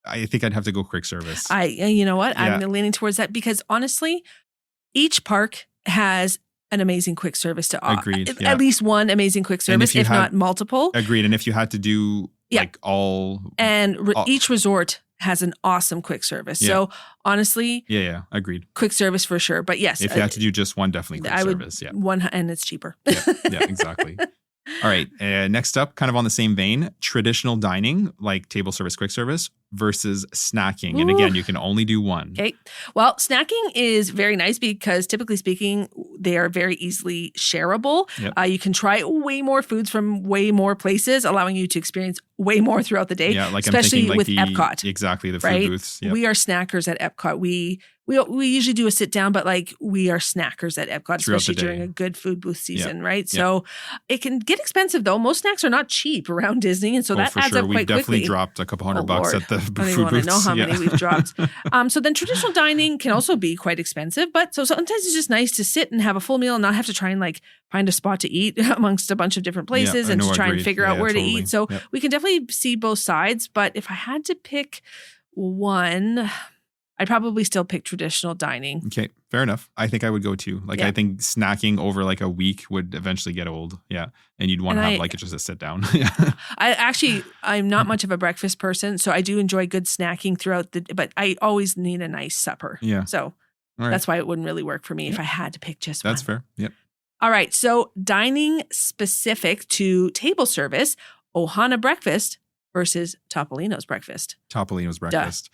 I think I'd have to go quick service. You know what? I'm leaning towards that because honestly, each park has an amazing quick service to offer. Agreed. At least one amazing quick service, if not multiple. Agreed. And if you had to do like all. And each resort has an awesome quick service. Yeah. So honestly. Yeah. Agreed. Quick service for sure. But yes. If you had to do just one, definitely quick service. Yeah. And it's cheaper. Yeah, exactly. All right. Next up, kind of on the same vein, traditional dining, like table service, quick service versus snacking. Ooh. And again, you can only do one. Okay. Well, snacking is very nice because typically speaking, they are very easily shareable. Yep. You can try way more foods from way more places, allowing you to experience way more throughout the day, Yeah, like especially I'm thinking like with Epcot. Exactly, the food right? booths. Yep. We are snackers at Epcot. We usually do a sit down, but like we are snackers at Epcot, Throughout especially the day. during a good food booth season, right? Yeah. So it can get expensive though. Most snacks are not cheap around Disney, and so that for adds sure. up We've quite definitely quickly. dropped a couple $100 at the I food don't even want to booths. know how many Yeah. we've dropped. So then traditional dining can also be quite expensive, but so sometimes it's just nice to sit and have a full meal and not have to try and like find a spot to eat amongst a bunch of different places Yeah, and no, to try and agreed. figure out Yeah, where totally. to eat. So Yep. we can definitely see both sides, but if I had to pick one, I'd probably still pick traditional dining. Okay, fair enough. I think I would go too. Like, Yeah. I think snacking over like a week would eventually get old. Yeah. And you'd want to And have like just a sit down. Yeah. I'm not much of a breakfast person, so I do enjoy good snacking throughout but I always need a nice supper. Yeah. So All right. that's why it wouldn't really work for me if I had to pick just That's one. fair. Yep. All right. So dining specific to table service, Ohana breakfast versus Topolino's breakfast. Topolino's breakfast.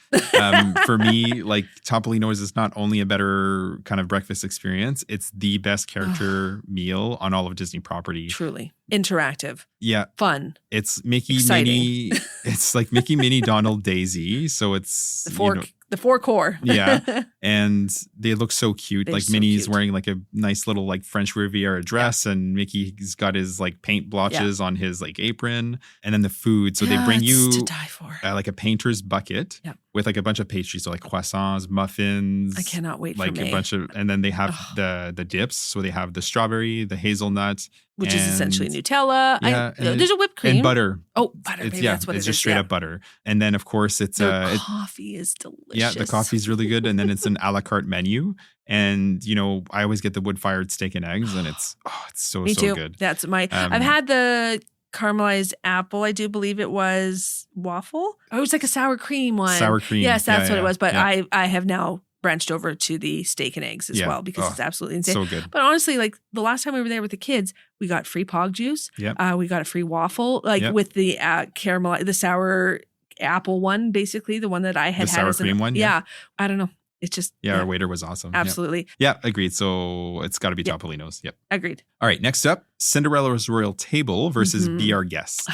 For me, like Topolino's is not only a better kind of breakfast experience, it's the best character meal on all of Disney property. Truly interactive, Yeah. fun. It's Mickey, Exciting. Minnie. It's like Mickey, Minnie, Donald, Daisy. So it's The four core. Yeah. And they look so cute. They're Like so Minnie's cute. wearing like a nice little like French Riviera dress, and Mickey's got his like paint blotches on his like apron, and then the food. So they bring It's you to die for. like a painter's bucket Yep. with like a bunch of pastries, so like croissants, muffins. I cannot wait like for May. a bunch of, and then they have the dips. So they have the strawberry, the hazelnut, which is and- essentially Nutella. Yeah, and There's a whipped cream. and butter. Oh, butter. It's Baby, that's what it's it just is. straight Yeah. up butter. And then of course it's Their coffee is delicious. yeah, the coffee's really good. And then it's an a la carte menu. And I always get the wood fired steak and eggs, and it's so Me too. good. That's my. I've had the caramelized apple. I do believe it was waffle. Oh, it was like a sour cream one. Sour cream. Yes, that's what it was. But yeah. I have now branched over to the steak and eggs as Yeah. well because it's absolutely insane. So good. But honestly, like the last time we were there with the kids, we got free pog juice. Yep. We got a free waffle, like Yep. with the caramel, the sour apple one, basically the one that I had The sour as cream one? Yeah. I don't know. It's just Yeah, our waiter was awesome. Yep. absolutely Yeah, agreed. So it's got to be Yep. Topolino's. Yep. agreed. All right, next up, Cinderella's Royal Table versus Mhm. Be Our Guest.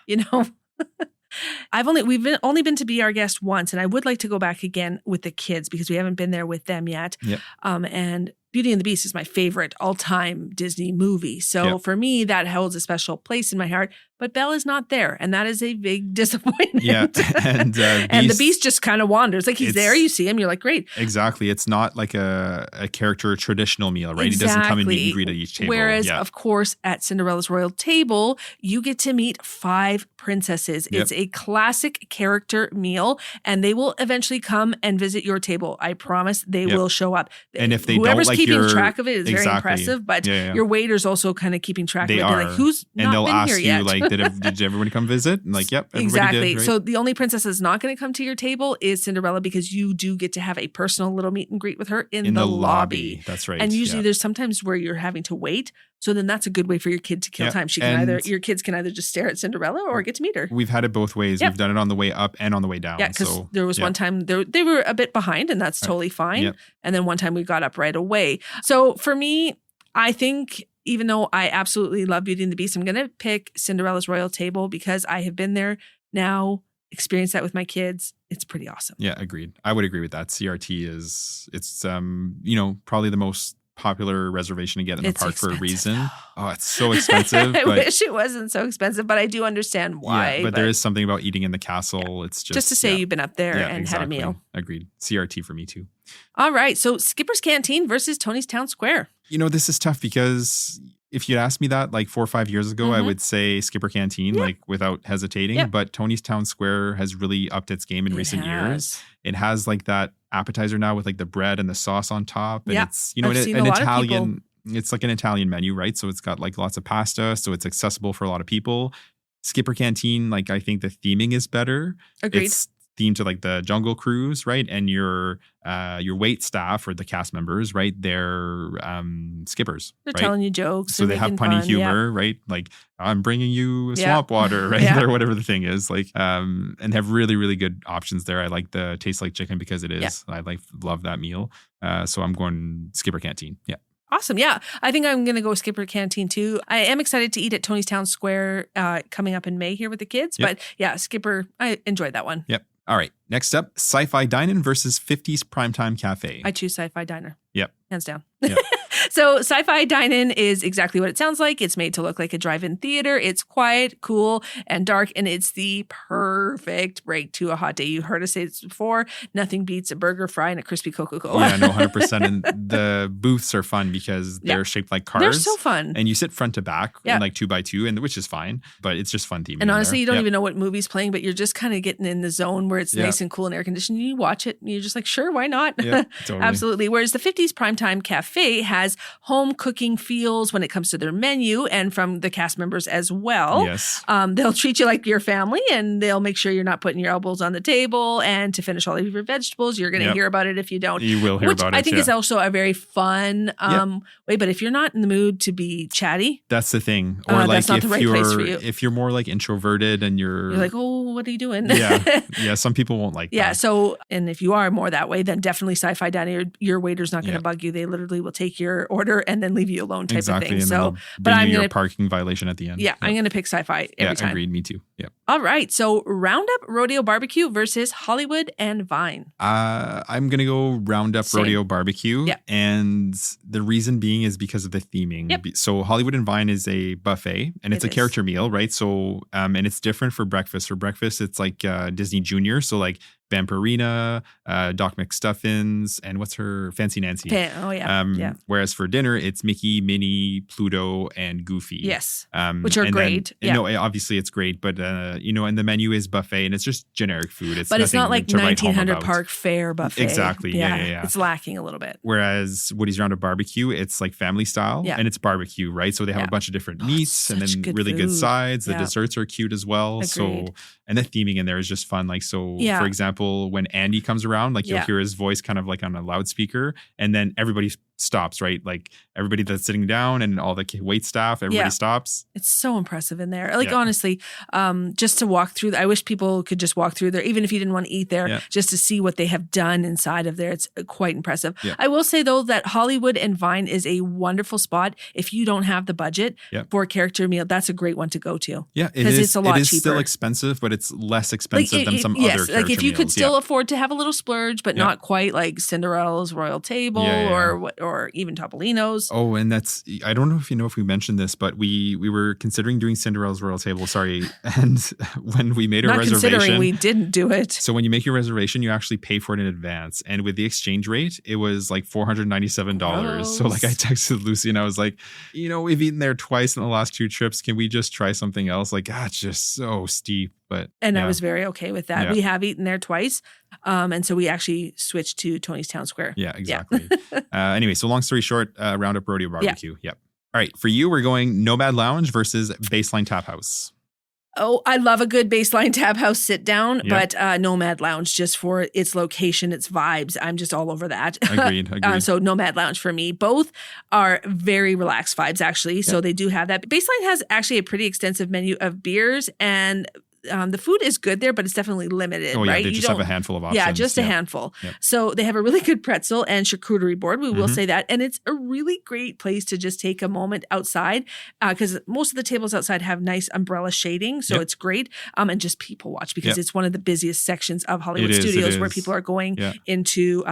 You know, we've only been to Be Our Guest once, and I would like to go back again with the kids because we haven't been there with them yet. Yep. And Beauty and the Beast is my favorite all-time Disney movie. So Yep. for me, that holds a special place in my heart. But Belle is not there, and that is a big disappointment. Yeah, and and the Beast just kind of wanders. Like he's It's- there, you see him, you're like, great. Exactly. It's not like a character traditional meal, right? He doesn't come and meet and greet at each table. Whereas, yeah. of course, at Cinderella's Royal Table, you get to meet 5 princesses. Yep. It's a classic character meal, and they will eventually come and visit your table. I promise they Yep. will show up. And if they Whoever's don't like keeping your- track of it is very Exactly. impressive, but Yeah. your waiter's also kind of keeping track They of it. They're are. like, who's And not they'll been ask here you, yet? like, did everyone come visit? And like, yep, everybody Exactly. did. Right? So the only princess that's not going to come to your table is Cinderella because you do get to have a personal little meet and greet with her in the lobby. That's right. And usually yeah. there's sometimes where you're having to wait. So then that's a good way for your kid to kill Yeah, time. She can and- your kids can either just stare at Cinderella or get to meet her. We've had it both ways. Yep. We've done it on the way up and on the way down. Yeah, because so, there was yeah. one time they were a bit behind, and that's totally fine. Yep. And then one time we got up right away. So for me, I think even though I absolutely love Beauty and the Beast, I'm going to pick Cinderella's Royal Table because I have been there now, experienced that with my kids. It's pretty awesome. Yeah, agreed. I would agree with that. CRT it's probably the most popular reservation to get in the It's park for a expensive, reason. though. Oh, it's so expensive. I but wish it wasn't so expensive, but I do understand why. Yeah, but there is something about eating in the castle. It's just to say yeah. you've been up there Yeah, and exactly. had a meal. Agreed. CRT for me too. All right. So Skipper's Canteen versus Tony's Town Square. This is tough because if you'd asked me that like 4 or 5 years ago, I Mhm. would say Skipper Canteen, Yeah. like without hesitating. Yeah. But Tony's Town Square has really upped its game in It recent years. has. It has like that appetizer now with like the bread and the sauce on top. And Yeah. it's, I've seen a lot of Italian, it's like an Italian menu, right? So it's got like lots of pasta. So it's accessible for a lot of people. Skipper Canteen, like I think the theming is better. Agreed. It's themed to like the Jungle Cruise, right? And your wait staff or the cast members, right? They're skippers, They're right? telling you jokes. So they're they have making punny fun, yeah. humor, right? Like I'm bringing you Yeah. swamp water, right? Yeah. Or whatever the thing is, like, and have really, really good options there. I like the taste like chicken because it is. Yeah. I love that meal. So I'm going Skipper Canteen. Yeah. Awesome. Yeah. I think I'm going to go Skipper Canteen too. I am excited to eat at Tony's Town Square coming up in May here with the kids. Yep. But yeah, Skipper, I enjoyed that one. Yep. All right. Next up, Sci-Fi Dine-In versus 50s Primetime Cafe. I choose Sci-Fi Diner. Yep. Hands down. Yep. So Sci-Fi Dine-In is exactly what it sounds like. It's made to look like a drive-in theater. It's quiet, cool, and dark, and it's the perfect break to a hot day. You heard us say this before. Nothing beats a burger, fry, and a crispy Coca-Cola. Yeah, no, 100%. And the booths are fun because they're shaped like cars. They're so fun. And you sit front to back in like 2x2, and which is fine, but it's just fun theming. And honestly, you don't even know what movie's playing, but you're just kind of getting in the zone where it's nice and cool and air conditioned. You watch it, and you're just like, sure, why not? Yeah, totally. Absolutely. Whereas the 50s Primetime Cafe has home cooking feels when it comes to their menu and from the cast members as well. Yes. They'll treat you like your family, and they'll make sure you're not putting your elbows on the table. And to finish all of your vegetables, you're going to hear about it if you don't. You will hear about it. I think is also a very fun way. But if you're not in the mood to be chatty, that's the thing. Or like that's not the right place for you. If you're more like introverted and you're like, oh, what are you doing? Yeah. Some people won't like that. Yeah. So, and if you are more that way, then definitely Sci-Fi Dining. Your waiter's not going to bug you. They literally will take your order and then leave you alone type of thing. And so, but I'm going to parking violation at the end. Yeah. I'm going to pick Sci-Fi every time. Agreed. Me too. Yeah. All right. So Roundup Rodeo Barbecue versus Hollywood and Vine. I'm going to go Roundup Rodeo Barbecue. Yeah. And the reason being is because of the theming. Yep. So Hollywood and Vine is a buffet and it's a character meal, right? So, and it's different for breakfast. For breakfast, it's like Disney Junior. So like Vampirina, Doc McStuffins, and what's her Fancy Nancy? Whereas for dinner, it's Mickey, Minnie, Pluto, and Goofy. Yes, which are great. No, obviously it's great, but and the menu is buffet, and it's just generic food. It's not like 1900 Park Fare buffet. Exactly. Yeah. It's lacking a little bit. Whereas Woody's Roundup Barbecue, it's like family style, and it's barbecue, right? So they have a bunch of different meats, and then really good sides. The desserts are cute as well. Agreed. So, and the theming in there is just fun. Like for example, when Andy comes around, like you'll hear his voice kind of like on a loudspeaker, and then everybody stops, right? Like everybody that's sitting down and all the wait staff, everybody stops. It's so impressive in there. Like honestly, just to walk through, I wish people could just walk through there, even if you didn't want to eat there, just to see what they have done inside of there. It's quite impressive. Yeah. I will say though that Hollywood and Vine is a wonderful spot. If you don't have the budget for a character meal, that's a great one to go to. Yeah, because it's a lot cheaper. It is still expensive, but it's less expensive than some other character meals. Like if you could still afford to have a little splurge, but not quite like Cinderella's Royal Table or even Topolino's. Oh, and that's, I don't know if we mentioned this, but we were considering doing Cinderella's Royal Table, sorry. And when we made our reservation. We didn't do it. So when you make your reservation, you actually pay for it in advance. And with the exchange rate, it was like $497. Gross. So like I texted Lucy and I was like, we've eaten there twice in the last 2 trips. Can we just try something else? Like, it's just so steep. And I was very okay with that. Yeah. We have eaten there twice. And so we actually switched to Tony's Town Square. Yeah, exactly. Anyway, so long story short, Roundup Rodeo Barbecue. Yep. All right. For you, we're going Nomad Lounge versus Baseline Tap House. Oh, I love a good Baseline Tap House sit down, but Nomad Lounge just for its location, its vibes. I'm just all over that. Agreed. So Nomad Lounge for me. Both are very relaxed vibes, actually. Yep. So they do have that. Baseline has actually a pretty extensive menu of beers, and the food is good there, but it's definitely limited, right? They just have a handful of options. Yeah, just a handful. Yep. So they have a really good pretzel and charcuterie board. We will say that. And it's a really great place to just take a moment outside because most of the tables outside have nice umbrella shading. So it's great. And just people watch because it's one of the busiest sections of Hollywood Studios where people are going into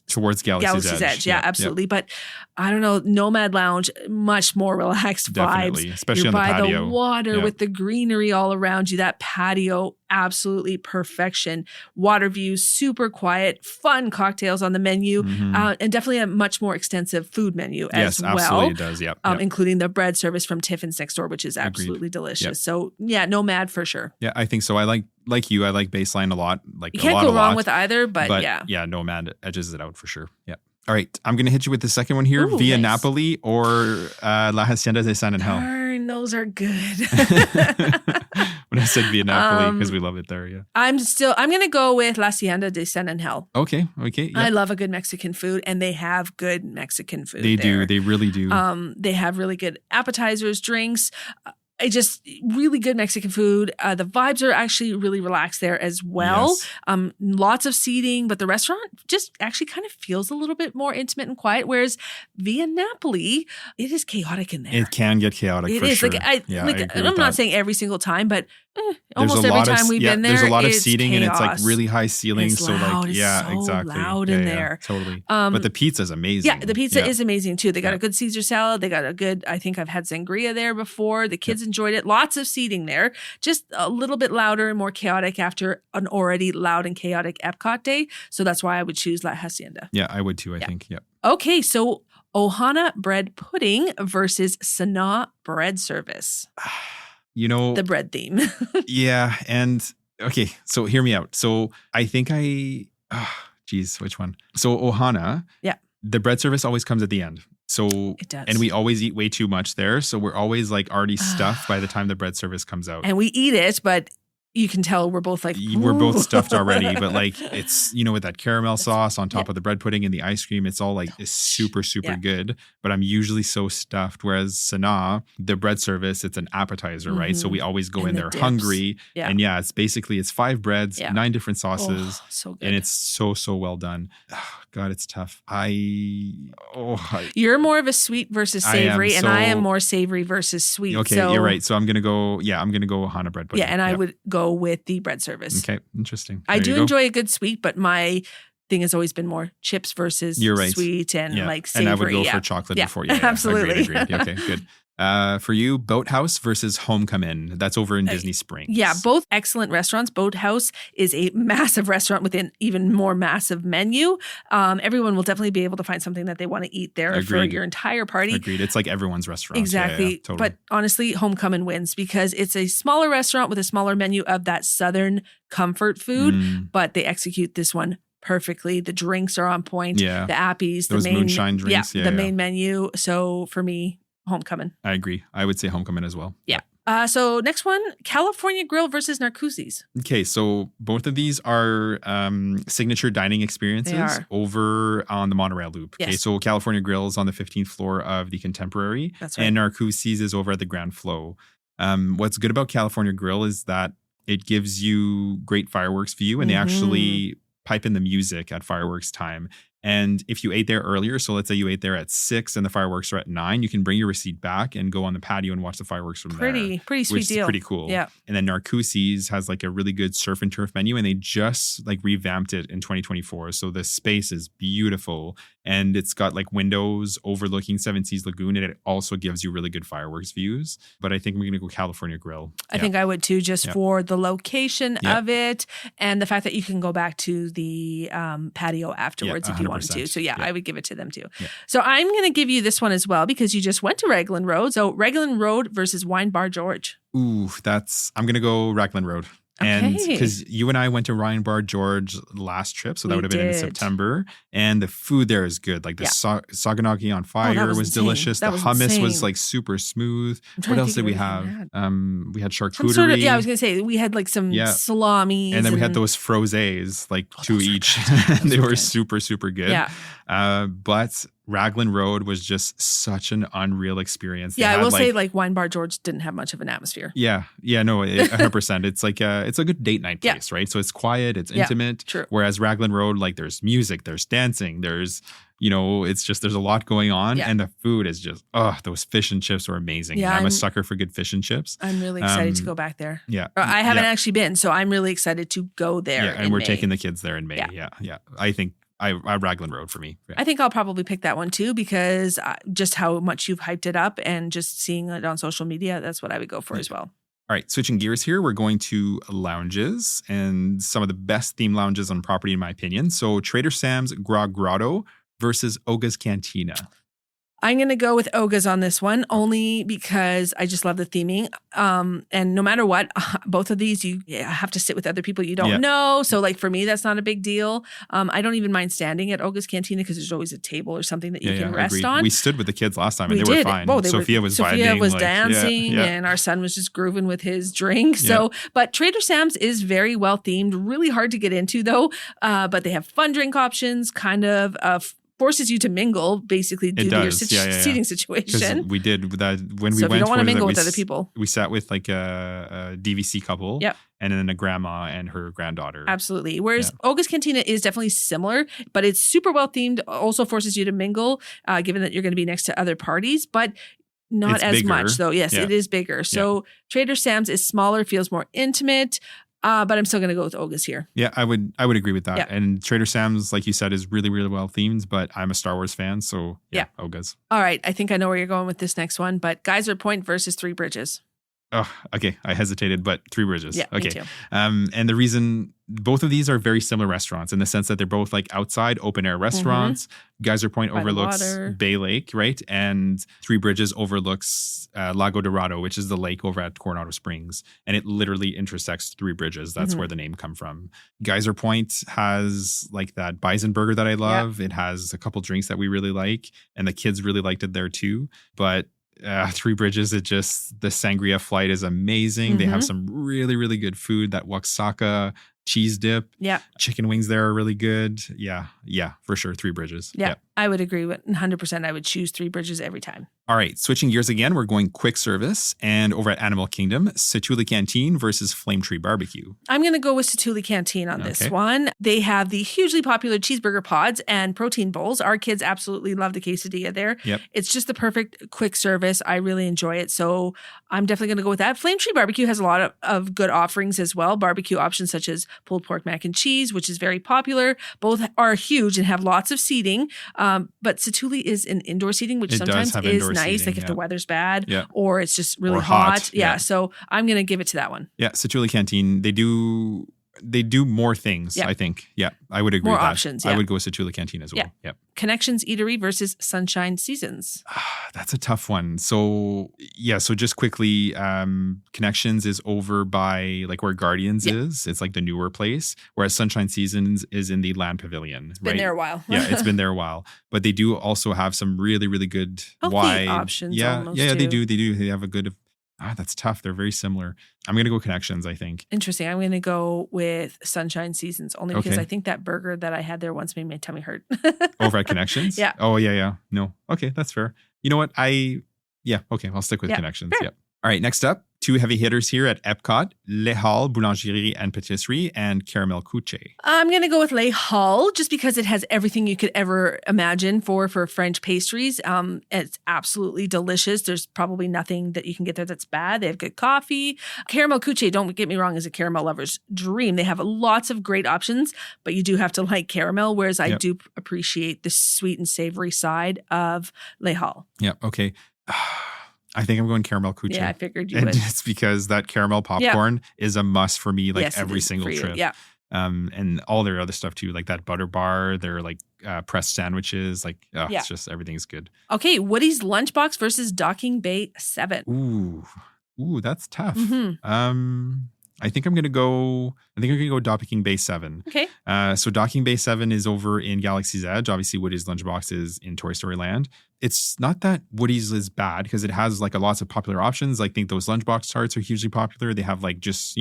towards Galaxy's Edge. Yeah, absolutely. But I don't know, Nomad Lounge, much more relaxed Definitely, vibes. Especially You're on the patio. By the water with the greenery all around you. That patio, absolutely perfection. Water views, super quiet, fun cocktails on the menu, and definitely a much more extensive food menu as well. Yes, absolutely it does. Yep. Including the bread service from Tiffin's next door, which is absolutely delicious. Yep. So Nomad for sure. Yeah, I think so. I like you. I like Baseline a lot. You can't go wrong with either, but yeah, Nomad edges it out for sure. Yeah. All right, I'm going to hit you with the second one here, Via Napoli or La Hacienda de San Angel. Darn, those are good. When I said Via Napoli, because we love it there, yeah. I'm going to go with La Hacienda de San Angel. Okay. Yeah. I love a good Mexican food, and they have good Mexican food They there. do. They really do. They have really good appetizers, drinks. just really good Mexican food. The vibes are actually really relaxed there as well. Yes. Lots of seating, but the restaurant just actually kind of feels a little bit more intimate and quiet. Whereas Via Napoli, it is chaotic in there. It can get chaotic for is. sure. I agree I'm not saying every single time, but almost every time we've been there, there's a lot of it's seating chaos. and it's like really high ceilings. It's so loud. like, It's yeah, so exactly. loud in there. Totally. But the pizza's amazing. Yeah, the pizza is amazing too. They got a good Caesar salad. They got a good, I think I've had sangria there before. The kids enjoyed it. Lots of seating there. Just a little bit louder and more chaotic after an already loud and chaotic Epcot day. So that's why I would choose La Hacienda. Yeah, I would too, I think. Yeah. Okay, so Ohana bread pudding versus Sanaa bread service. The bread theme. Yeah. And okay, so hear me out. So I think which one? So Ohana, the bread service always comes at the end. So it does. And we always eat way too much there. So we're always like already stuffed by the time the bread service comes out. And we eat it, but you can tell we're both like, ooh. We're both stuffed already, but like it's, with that caramel sauce on top of the bread pudding and the ice cream, it's all like it's super, super good. But I'm usually so stuffed. Whereas Sanaa, the bread service, it's an appetizer, right? So we always go in there hungry. Yeah. And it's basically, it's 5 breads, 9 different sauces. So good. And it's so, so well done. Oh, God, it's tough. You're more of a sweet versus savory, and I am more savory versus sweet. Okay, so, you're right. So I'm going to go Ohana bread pudding. Yeah, and I would go with the bread service. Okay, interesting. I do enjoy a good sweet, but my thing has always been more chips versus sweet and like savory. And I would go for chocolate before you. Yeah, absolutely. Agreed. Okay, good. For you, Boathouse versus Homecoming. That's over in Disney Springs. Yeah, both excellent restaurants. Boathouse is a massive restaurant with an even more massive menu. Everyone will definitely be able to find something that they want to eat there for your entire party. Agreed. It's like everyone's restaurant. Exactly. Yeah, totally. But honestly, Homecoming wins because it's a smaller restaurant with a smaller menu of that Southern comfort food, but they execute this one perfectly. The drinks are on point. Yeah. The appies, those the main moonshine drinks. the main menu. So for me, Homecoming. I agree. I would say Homecoming as well. Yeah. So next one, California Grill versus Narcoossee's. Okay, so both of these are signature dining experiences over on the Monorail Loop. Yes. Okay, so California Grill is on the 15th floor of the Contemporary. That's right. And Narcoossee's is over at the Grand Flow. What's good about California Grill is that it gives you great fireworks view, and they actually pipe in the music at fireworks time. And if you ate there earlier, so let's say you ate there at 6 and the fireworks are at 9, you can bring your receipt back and go on the patio and watch the fireworks from there. Pretty sweet deal. Pretty cool. Yeah. And then Narcoossee's has like a really good surf and turf menu, and they just like revamped it in 2024. So the space is beautiful, and it's got like windows overlooking Seven Seas Lagoon, and it also gives you really good fireworks views. But I think we're going to go California Grill. I think I would too, just for the location of it and the fact that you can go back to the patio afterwards if you want to. So I would give it to them too. Yeah. So I'm going to give you this one as well because you just went to Raglan Road. So Raglan Road versus Wine Bar George. Ooh, I'm going to go Raglan Road. And because you and I went to Wine Bar George last trip, so that would have been in September. And the food there is good. Like the saganaki on fire was delicious. The hummus was like super smooth. What else did we have? We had charcuterie. I was going to say we had like some salami. And then we had those frosés, like 2 each. They were super, super good. Yeah. But Raglan Road was just such an unreal experience. I will say like Wine Bar George didn't have much of an atmosphere. No, 100%. It's like it's a good date night place, right? So it's quiet, it's intimate. True. Whereas Raglan Road, like there's music, there's dancing, there's it's just there's a lot going on, and the food is just those fish and chips are amazing. Yeah, I'm a sucker for good fish and chips. I'm really excited to go back there. Yeah, I haven't actually been, so I'm really excited to go there. Yeah, and we're taking the kids there in May. Yeah. I think. I Raglan Road for me. Yeah. I think I'll probably pick that one too because just how much you've hyped it up and just seeing it on social media, that's what I would go for as well. All right, switching gears here, we're going to lounges and some of the best theme lounges on property in my opinion. So Trader Sam's Grog Grotto versus Oga's Cantina. I'm going to go with Oga's on this one only because I just love the theming. And no matter what, both of these, you have to sit with other people you don't know. So like for me, that's not a big deal. I don't even mind standing at Oga's Cantina because there's always a table or something that you can rest on. We stood with the kids last time and they were fine. Sophia was dancing and our son was just grooving with his drink. So, but Trader Sam's is very well themed, really hard to get into though. But they have fun drink options, kind of forces you to mingle basically due to your seating Because situation. we did that when we So if went. you don't want to what is mingle it? with other people. We sat with like a DVC couple. Yep. And then a grandma and her granddaughter. Absolutely. Whereas Olga's Cantina is definitely similar, but it's super well themed. Also forces you to mingle, given that you're going to be next to other parties, but not It's as bigger. much though. Yes, Yeah. it is bigger. So Trader Sam's is smaller, feels more intimate, but I'm still going to go with Olga's here. Yeah, I would agree with that. Yeah. And Trader Sam's, like you said, is really, really well themed, but I'm a Star Wars fan, so Olga's. All right. I think I know where you're going with this next one, but Geyser Point versus Three Bridges. Oh, okay. I hesitated, but Three Bridges. Yeah, okay. me too. And the reason both of these are very similar restaurants in the sense that they're both like outside open air restaurants. Geyser Point By the overlooks water. Bay Lake, right? And Three Bridges overlooks Lago Dorado, which is the lake over at Coronado Springs. And it literally intersects Three Bridges. That's where the name come from. Geyser Point has like that bison burger that I love. It has a couple drinks that we really like. And the kids really liked it there too. But Three Bridges, the sangria flight is amazing. They have some really, really good food. That Oaxaca cheese dip. Yeah. Chicken wings there are really good. Yeah, for sure. Three Bridges. Yeah. I would agree with 100%. I would choose Three Bridges every time. All right, switching gears again, we're going quick service. And over at Animal Kingdom, Setuli Canteen versus Flame Tree Barbecue. I'm going to go with Setuli Canteen on this one. They have the hugely popular cheeseburger pods and protein bowls. Our kids absolutely love the quesadilla there. Yep. It's just the perfect quick service. I really enjoy it. So I'm definitely going to go with that. Flame Tree Barbecue has a lot of good offerings as well. Barbecue options such as pulled pork mac and cheese, which is very popular. Both are huge and have lots of seating. But Setuli is an indoor seating, which sometimes is nice, seating, like if the weather's bad or it's just really or hot. Yeah, so I'm going to give it to that one. Yeah, Setuli Canteen, they do more things, I think. Yeah, I would agree more with that. Options, I would go with Setuli Canteen as well. Yeah. Connections Eatery versus Sunshine Seasons. That's a tough one. So just quickly, Connections is over by like where Guardians is. It's like the newer place, whereas Sunshine Seasons is in the Land Pavilion. It's been there a while. Yeah, it's been there a while. But they do also have some really, really good healthy options. They do. They have a good. That's tough. They're very similar. I'm going to go Connections, I think. Interesting. I'm going to go with Sunshine Seasons only because I think that burger that I had there once made my tummy hurt. Over at Connections? Yeah. Oh, yeah. No. Okay, that's fair. You know what? I'll stick with Connections. Fair. Yeah. All right, next up, two heavy hitters here at Epcot, Les Halles Boulangerie and Patisserie and Caramel Couche. I'm going to go with Les Halles just because it has everything you could ever imagine for French pastries. It's absolutely delicious. There's probably nothing that you can get there that's bad. They have good coffee. Caramel Couche, don't get me wrong, is a caramel lover's dream. They have lots of great options, but you do have to like caramel, whereas I do appreciate the sweet and savory side of Les Halles. Yeah, okay. I think I'm going Caramel Couche. Yeah, I figured you would. And it's because that caramel popcorn is a must for me, like every single trip. Yeah. And all their other stuff too, like that butter bar, their like pressed sandwiches, like it's just everything's good. Okay, Woody's Lunchbox versus Docking Bay 7. Ooh, that's tough. I think I'm gonna go Docking Bay 7. Okay. So Docking Bay 7 is over in Galaxy's Edge. Obviously, Woody's Lunchbox is in Toy Story Land. It's not that Woody's is bad because it has like lots of popular options. I think those lunchbox tarts are hugely popular. They have like just,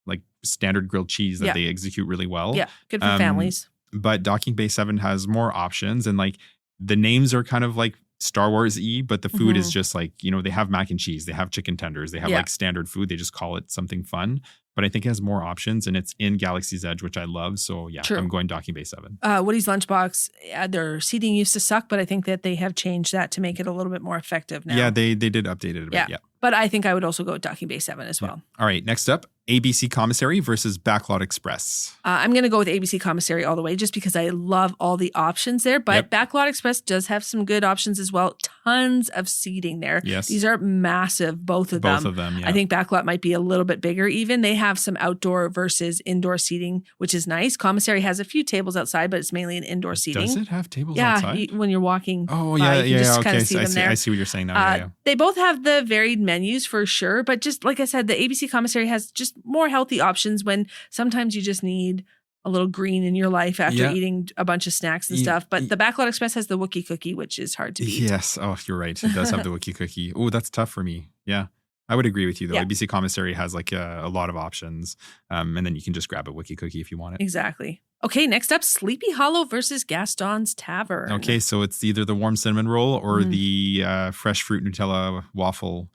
like standard grilled cheese that they execute really well. Yeah, good for families. But Docking Bay 7 has more options and like the names are kind of like Star Wars-y, but the food is just like, they have mac and cheese, they have chicken tenders, they have like standard food. They just call it something fun. But I think it has more options and it's in Galaxy's Edge, which I love. So yeah, I'm going Docking Bay 7. Woody's Lunchbox, their seating used to suck, but I think that they have changed that to make it a little bit more effective now. Yeah, they did update it a bit. Yeah. But I think I would also go with Docking Bay 7 as well. All right, next up, ABC Commissary versus Backlot Express. I'm going to go with ABC Commissary all the way just because I love all the options there. But Backlot Express does have some good options as well. Tons of seating there. Yes. These are massive, both of them. Both of them, yeah. I think Backlot might be a little bit bigger even. They have some outdoor versus indoor seating, which is nice. Commissary has a few tables outside, but it's mainly an indoor seating. Does it have tables outside? Yeah, when you're walking you just kind of see them there. I see what you're saying now. They both have the varied menus for sure, but just like I said, the ABC Commissary has just more healthy options when sometimes you just need a little green in your life after eating a bunch of snacks and stuff. But the Backlot Express has the Wookiee cookie, which is hard to beat. Yes. Oh, you're right. It does have the Wookiee cookie. Oh, that's tough for me. Yeah. I would agree with you though. Yeah. ABC Commissary has like a lot of options. And then you can just grab a Wookiee cookie if you want it. Exactly. Okay, next up, Sleepy Hollow versus Gaston's Tavern. Okay, so it's either the warm cinnamon roll or the fresh fruit Nutella waffle,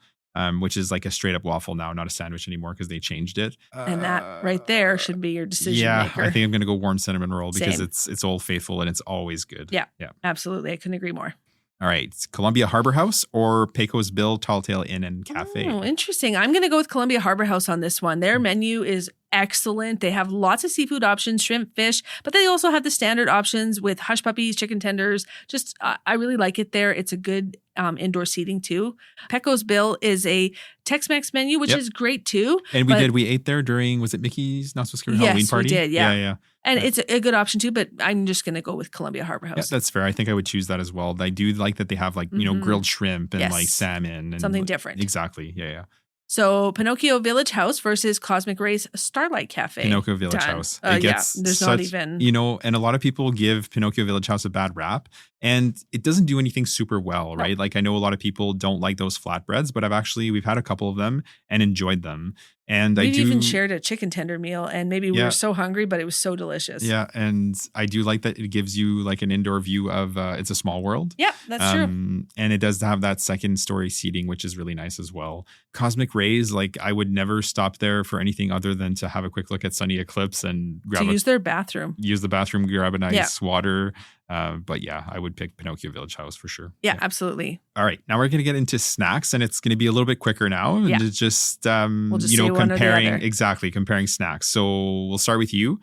which is like a straight up waffle now, not a sandwich anymore because they changed it. And that right there should be your decision maker. I think I'm going to go warm cinnamon roll because it's Old Faithful and it's always good. Yeah, absolutely. I couldn't agree more. All right. Columbia Harbor House or Pecos Bill Tall Tale Inn and Cafe? Oh, interesting. I'm going to go with Columbia Harbor House on this one. Their menu is excellent. They have lots of seafood options, shrimp, fish, but they also have the standard options with hush puppies, chicken tenders. Just, I really like it there. It's a good indoor seating too. Pecos Bill is a Tex-Mex menu, which is great too. And we ate there during, was it Mickey's Not So Scary Halloween party? Yes, we did. Yeah. And it's a good option too, but I'm just going to go with Columbia Harbor House. Yeah, that's fair. I think I would choose that as well. I do like that they have like, grilled shrimp and like salmon. And something different. Exactly. Yeah. So Pinocchio Village House versus Cosmic Ray's Starlight Cafe. Pinocchio Village House. There's not even... and a lot of people give Pinocchio Village House a bad rap. And it doesn't do anything super well, right? Like I know a lot of people don't like those flatbreads, but we've had a couple of them and enjoyed them. And We've even shared a chicken tender meal and maybe we were so hungry, but it was so delicious. Yeah. And I do like that it gives you like an indoor view of It's a Small World. Yeah, that's true. And it does have that second story seating, which is really nice as well. Cosmic Rays, like I would never stop there for anything other than to have a quick look at Sunny Eclipse and use their bathroom. Use the bathroom, grab a nice water. But yeah, I would pick Pinocchio Village House for sure. Yeah, absolutely. All right. Now we're going to get into snacks and it's going to be a little bit quicker now. And it's just, we'll just comparing snacks. So we'll start with you.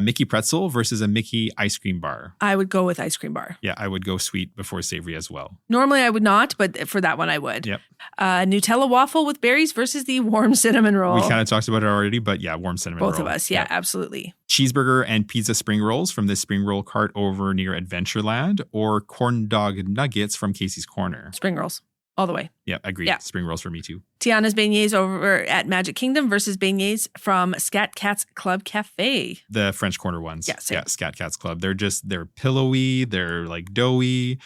Mickey Pretzel versus a Mickey ice cream bar. I would go with ice cream bar. Yeah, I would go sweet before savory as well. Normally I would not, but for that one I would. Yep. Nutella waffle with berries versus the warm cinnamon roll. We kind of talked about it already, but yeah, warm cinnamon roll. Both of us. Yeah, absolutely. Cheeseburger and pizza spring rolls from the spring roll cart over near Adventureland or corn dog nuggets from Casey's Corner. Spring rolls. All the way. Yeah, agreed. Yeah. Spring rolls for me too. Tiana's Beignets over at Magic Kingdom versus beignets from Scat Cat's Club Cafe. The French Corner ones. Yes. Yeah, Scat Cat's Club. They're pillowy. They're like doughy.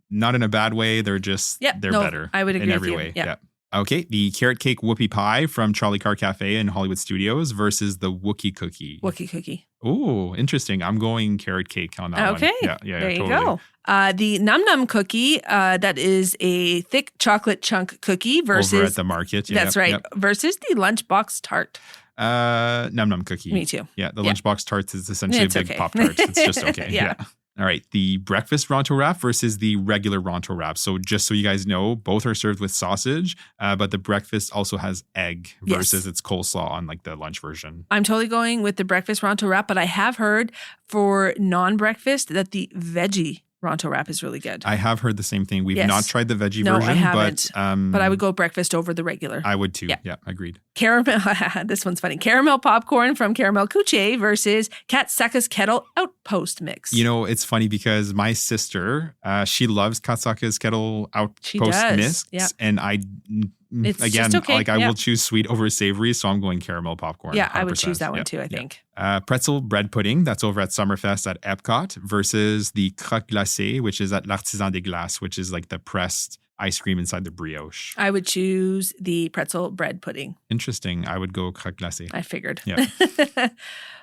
Not in a bad way. They're just, they're better. I would agree in every way. Yeah. Okay, the carrot cake whoopie pie from Charlie Carr Cafe in Hollywood Studios versus the Wookie cookie. Wookie cookie. Oh, interesting. I'm going carrot cake on that one. Okay. Yeah, there you totally. go. The Num Num cookie, that is a thick chocolate chunk cookie versus... Over at the market. That's right. Yep. Versus the Lunchbox Tart. Num Num cookie. Me too. Yeah, the Lunchbox Tarts is essentially a big Pop-Tart. It's just okay. Yeah. All right, the breakfast Ronto wrap versus the regular Ronto wrap. So just so you guys know, both are served with sausage, but the breakfast also has egg versus its coleslaw on like the lunch version. I'm totally going with the breakfast Ronto wrap, but I have heard for non-breakfast that the veggie Ronto wrap is really good. I have heard the same thing. We've not tried the veggie version. No, I haven't. But I would go breakfast over the regular. I would too. Yeah, agreed. Caramel. This one's funny. Caramel popcorn from Caramel Cucce versus Katsaka's Kettle Outpost Mix. You know, it's funny because my sister, she loves Katsaka's Kettle Outpost Mix. Yeah. And it's again, just okay. I will choose sweet over savory, so I'm going caramel popcorn. Yeah, 100%. I would choose that one too, I think. Pretzel bread pudding, that's over at Summerfest at Epcot versus the croque glacé, which is at l'Artisan des Glaces, which is like the pressed ice cream inside the brioche. I would choose the pretzel bread pudding. Interesting. I would go croque glacé. I figured. Yeah.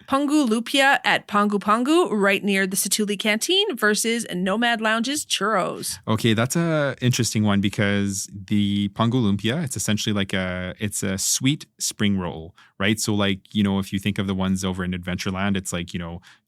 Pongu Lumpia at Pongu Pongu, right near the Satuli Canteen versus Nomad Lounge's Churros. Okay, that's a interesting one because the Pongu Lumpia, it's essentially like it's a sweet spring roll, right? So like, if you think of the ones over in Adventureland, it's like,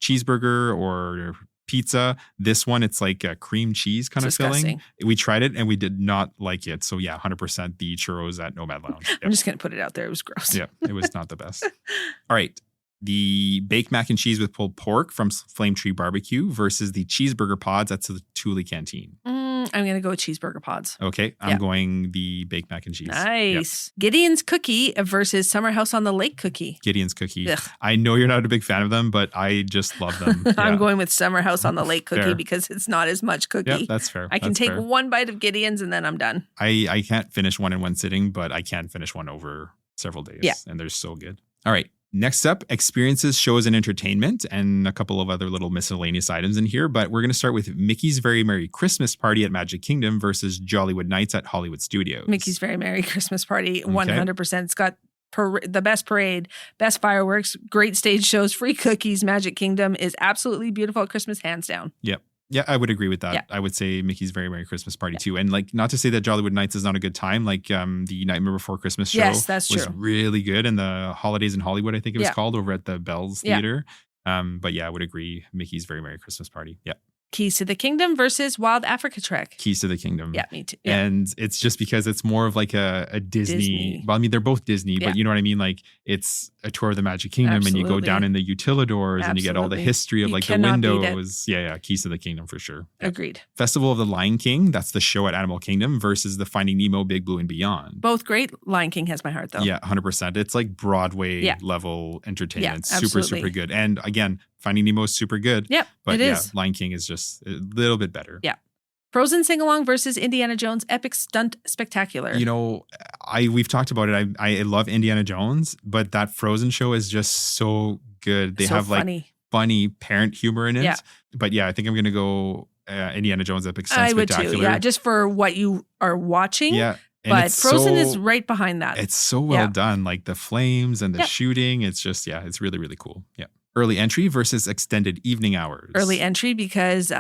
cheeseburger or pizza. This one, it's like a cream cheese kind of filling. We tried it and we did not like it. So yeah, 100% the churros at Nomad Lounge. Yep. I'm just going to put it out there. It was gross. Yeah, it was not the best. All right. The baked mac and cheese with pulled pork from Flame Tree Barbecue versus the cheeseburger pods at the Thule Canteen. I'm going to go with cheeseburger pods. Okay. I'm going the baked mac and cheese. Nice. Yep. Gideon's Cookie versus Summer House on the Lake Cookie. Gideon's Cookie. Ugh. I know you're not a big fan of them, but I just love them. I'm going with Summer House on the Lake Cookie because it's not as much cookie. Yeah, that's fair. I can take one bite of Gideon's and then I'm done. I can't finish one in one sitting, but I can finish one over several days. Yeah. And they're so good. All right. Next up, experiences, shows, and entertainment, and a couple of other little miscellaneous items in here. But we're going to start with Mickey's Very Merry Christmas Party at Magic Kingdom versus Jollywood Nights at Hollywood Studios. Mickey's Very Merry Christmas Party, 100%. It's got the best parade, best fireworks, great stage shows, free cookies. Magic Kingdom is absolutely beautiful at Christmas, hands down. Yep. Yeah, I would agree with that. Yeah. I would say Mickey's Very Merry Christmas Party too. And like, not to say that Jollywood Nights is not a good time. Like the Nightmare Before Christmas show that's was true. really good. And the Holidays in Hollywood, I think it was called, over at the Bells Theater. But yeah, I would agree. Mickey's Very Merry Christmas Party. Yeah. Keys to the Kingdom versus Wild Africa Trek. Keys to the Kingdom. Yeah, me too. Yeah. And it's just because it's more of like a Disney. Well, I mean, they're both Disney, but you know what I mean? Like, it's a tour of the Magic Kingdom, and you go down in the utilidors and you get all the history of like the windows. Yeah, Keys to the Kingdom for sure. Yeah. Agreed. Festival of the Lion King, that's the show at Animal Kingdom, versus the Finding Nemo, Big Blue and Beyond. Both great. Lion King has my heart though. Yeah, 100%. It's like Broadway level entertainment. Yeah, super good. And again, Finding Nemo is super good. Yep, but it is. Lion King is just a little bit better. Yeah. Frozen Sing-Along versus Indiana Jones Epic Stunt Spectacular. You know, we've talked about it. I love Indiana Jones, but that Frozen show is just so good. They have funny. Like funny parent humor in it. Yeah. But yeah, I think I'm going to go Indiana Jones Epic Stunt Spectacular. I would too, yeah, just for what you are watching. Yeah. And but Frozen is right behind that. It's so well done. Like the flames and the shooting. It's just, it's really, really cool. Yeah. Early entry versus extended evening hours. Early entry because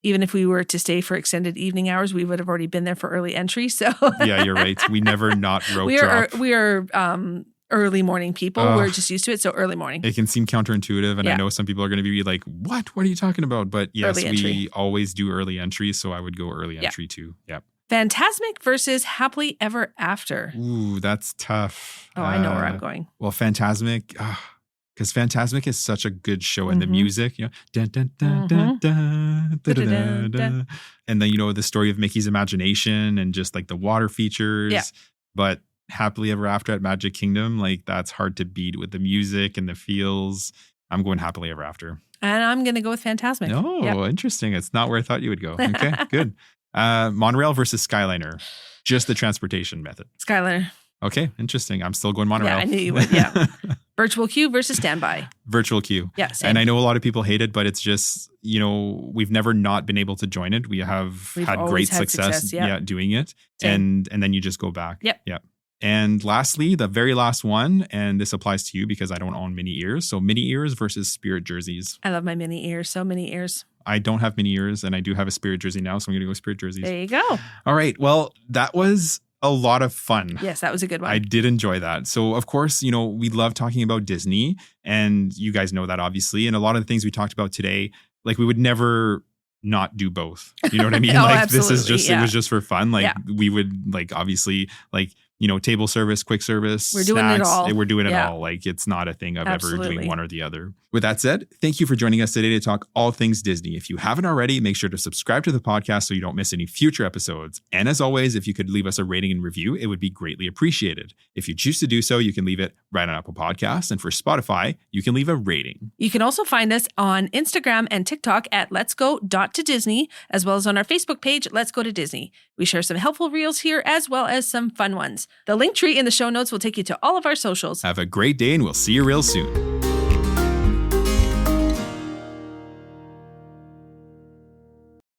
even if we were to stay for extended evening hours, we would have already been there for early entry. So yeah, you're right. We never not rope drop. We are early morning people. We're just used to it. So early morning. It can seem counterintuitive. And I know some people are going to be like, what are you talking about? But yes, we always do early entry. So I would go early entry too. Yep. Fantasmic versus Happily Ever After. Ooh, that's tough. Oh, I know where I'm going. Well, Fantasmic, because Fantasmic is such a good show, and the music, you know, dun, dun, dun, dun, dun, dun, dun, dun, dun. And then, you know, the story of Mickey's imagination and just like the water features. Yeah. But Happily Ever After at Magic Kingdom, like that's hard to beat with the music and the feels. I'm going Happily Ever After. And I'm going to go with Fantasmic. Oh, interesting. It's not where I thought you would go. Okay, good. Monorail versus Skyliner. Just the transportation method. Skyliner. Okay, interesting. I'm still going Monorail. Yeah, I knew you would. Yeah. Virtual queue versus standby. Virtual queue. Yeah, same. And I know a lot of people hate it, but it's just, you know, we've never not been able to join it. We've had great success doing it. Same. And then you just go back. Yep. Yeah. And lastly, the very last one, and this applies to you because I don't own mini ears. So mini ears versus Spirit jerseys. I love my mini ears. So many ears. I don't have mini ears, and I do have a Spirit jersey now, so I'm going to go Spirit jerseys. There you go. All right. Well, that was a lot of fun. Yes, that was a good one. I did enjoy that. So, of course, you know, we love talking about Disney, and you guys know that, obviously. And a lot of the things we talked about today, like we would never not do both. You know what I mean? Like absolutely. This is just, it was just for fun. Like we would like, obviously, like, you know, table service, quick service, we're doing it all. We're doing it all. Like it's not a thing of ever doing one or the other. With that said, thank you for joining us today to talk all things Disney. If you haven't already, make sure to subscribe to the podcast so you don't miss any future episodes. And as always, if you could leave us a rating and review, it would be greatly appreciated. If you choose to do so, you can leave it right on Apple Podcasts. And for Spotify, you can leave a rating. You can also find us on Instagram and TikTok at letsgo.to-disney, as well as on our Facebook page, Let's Go to Disney. We share some helpful reels here as well as some fun ones. The link tree in the show notes will take you to all of our socials. Have a great day, and we'll see you real soon.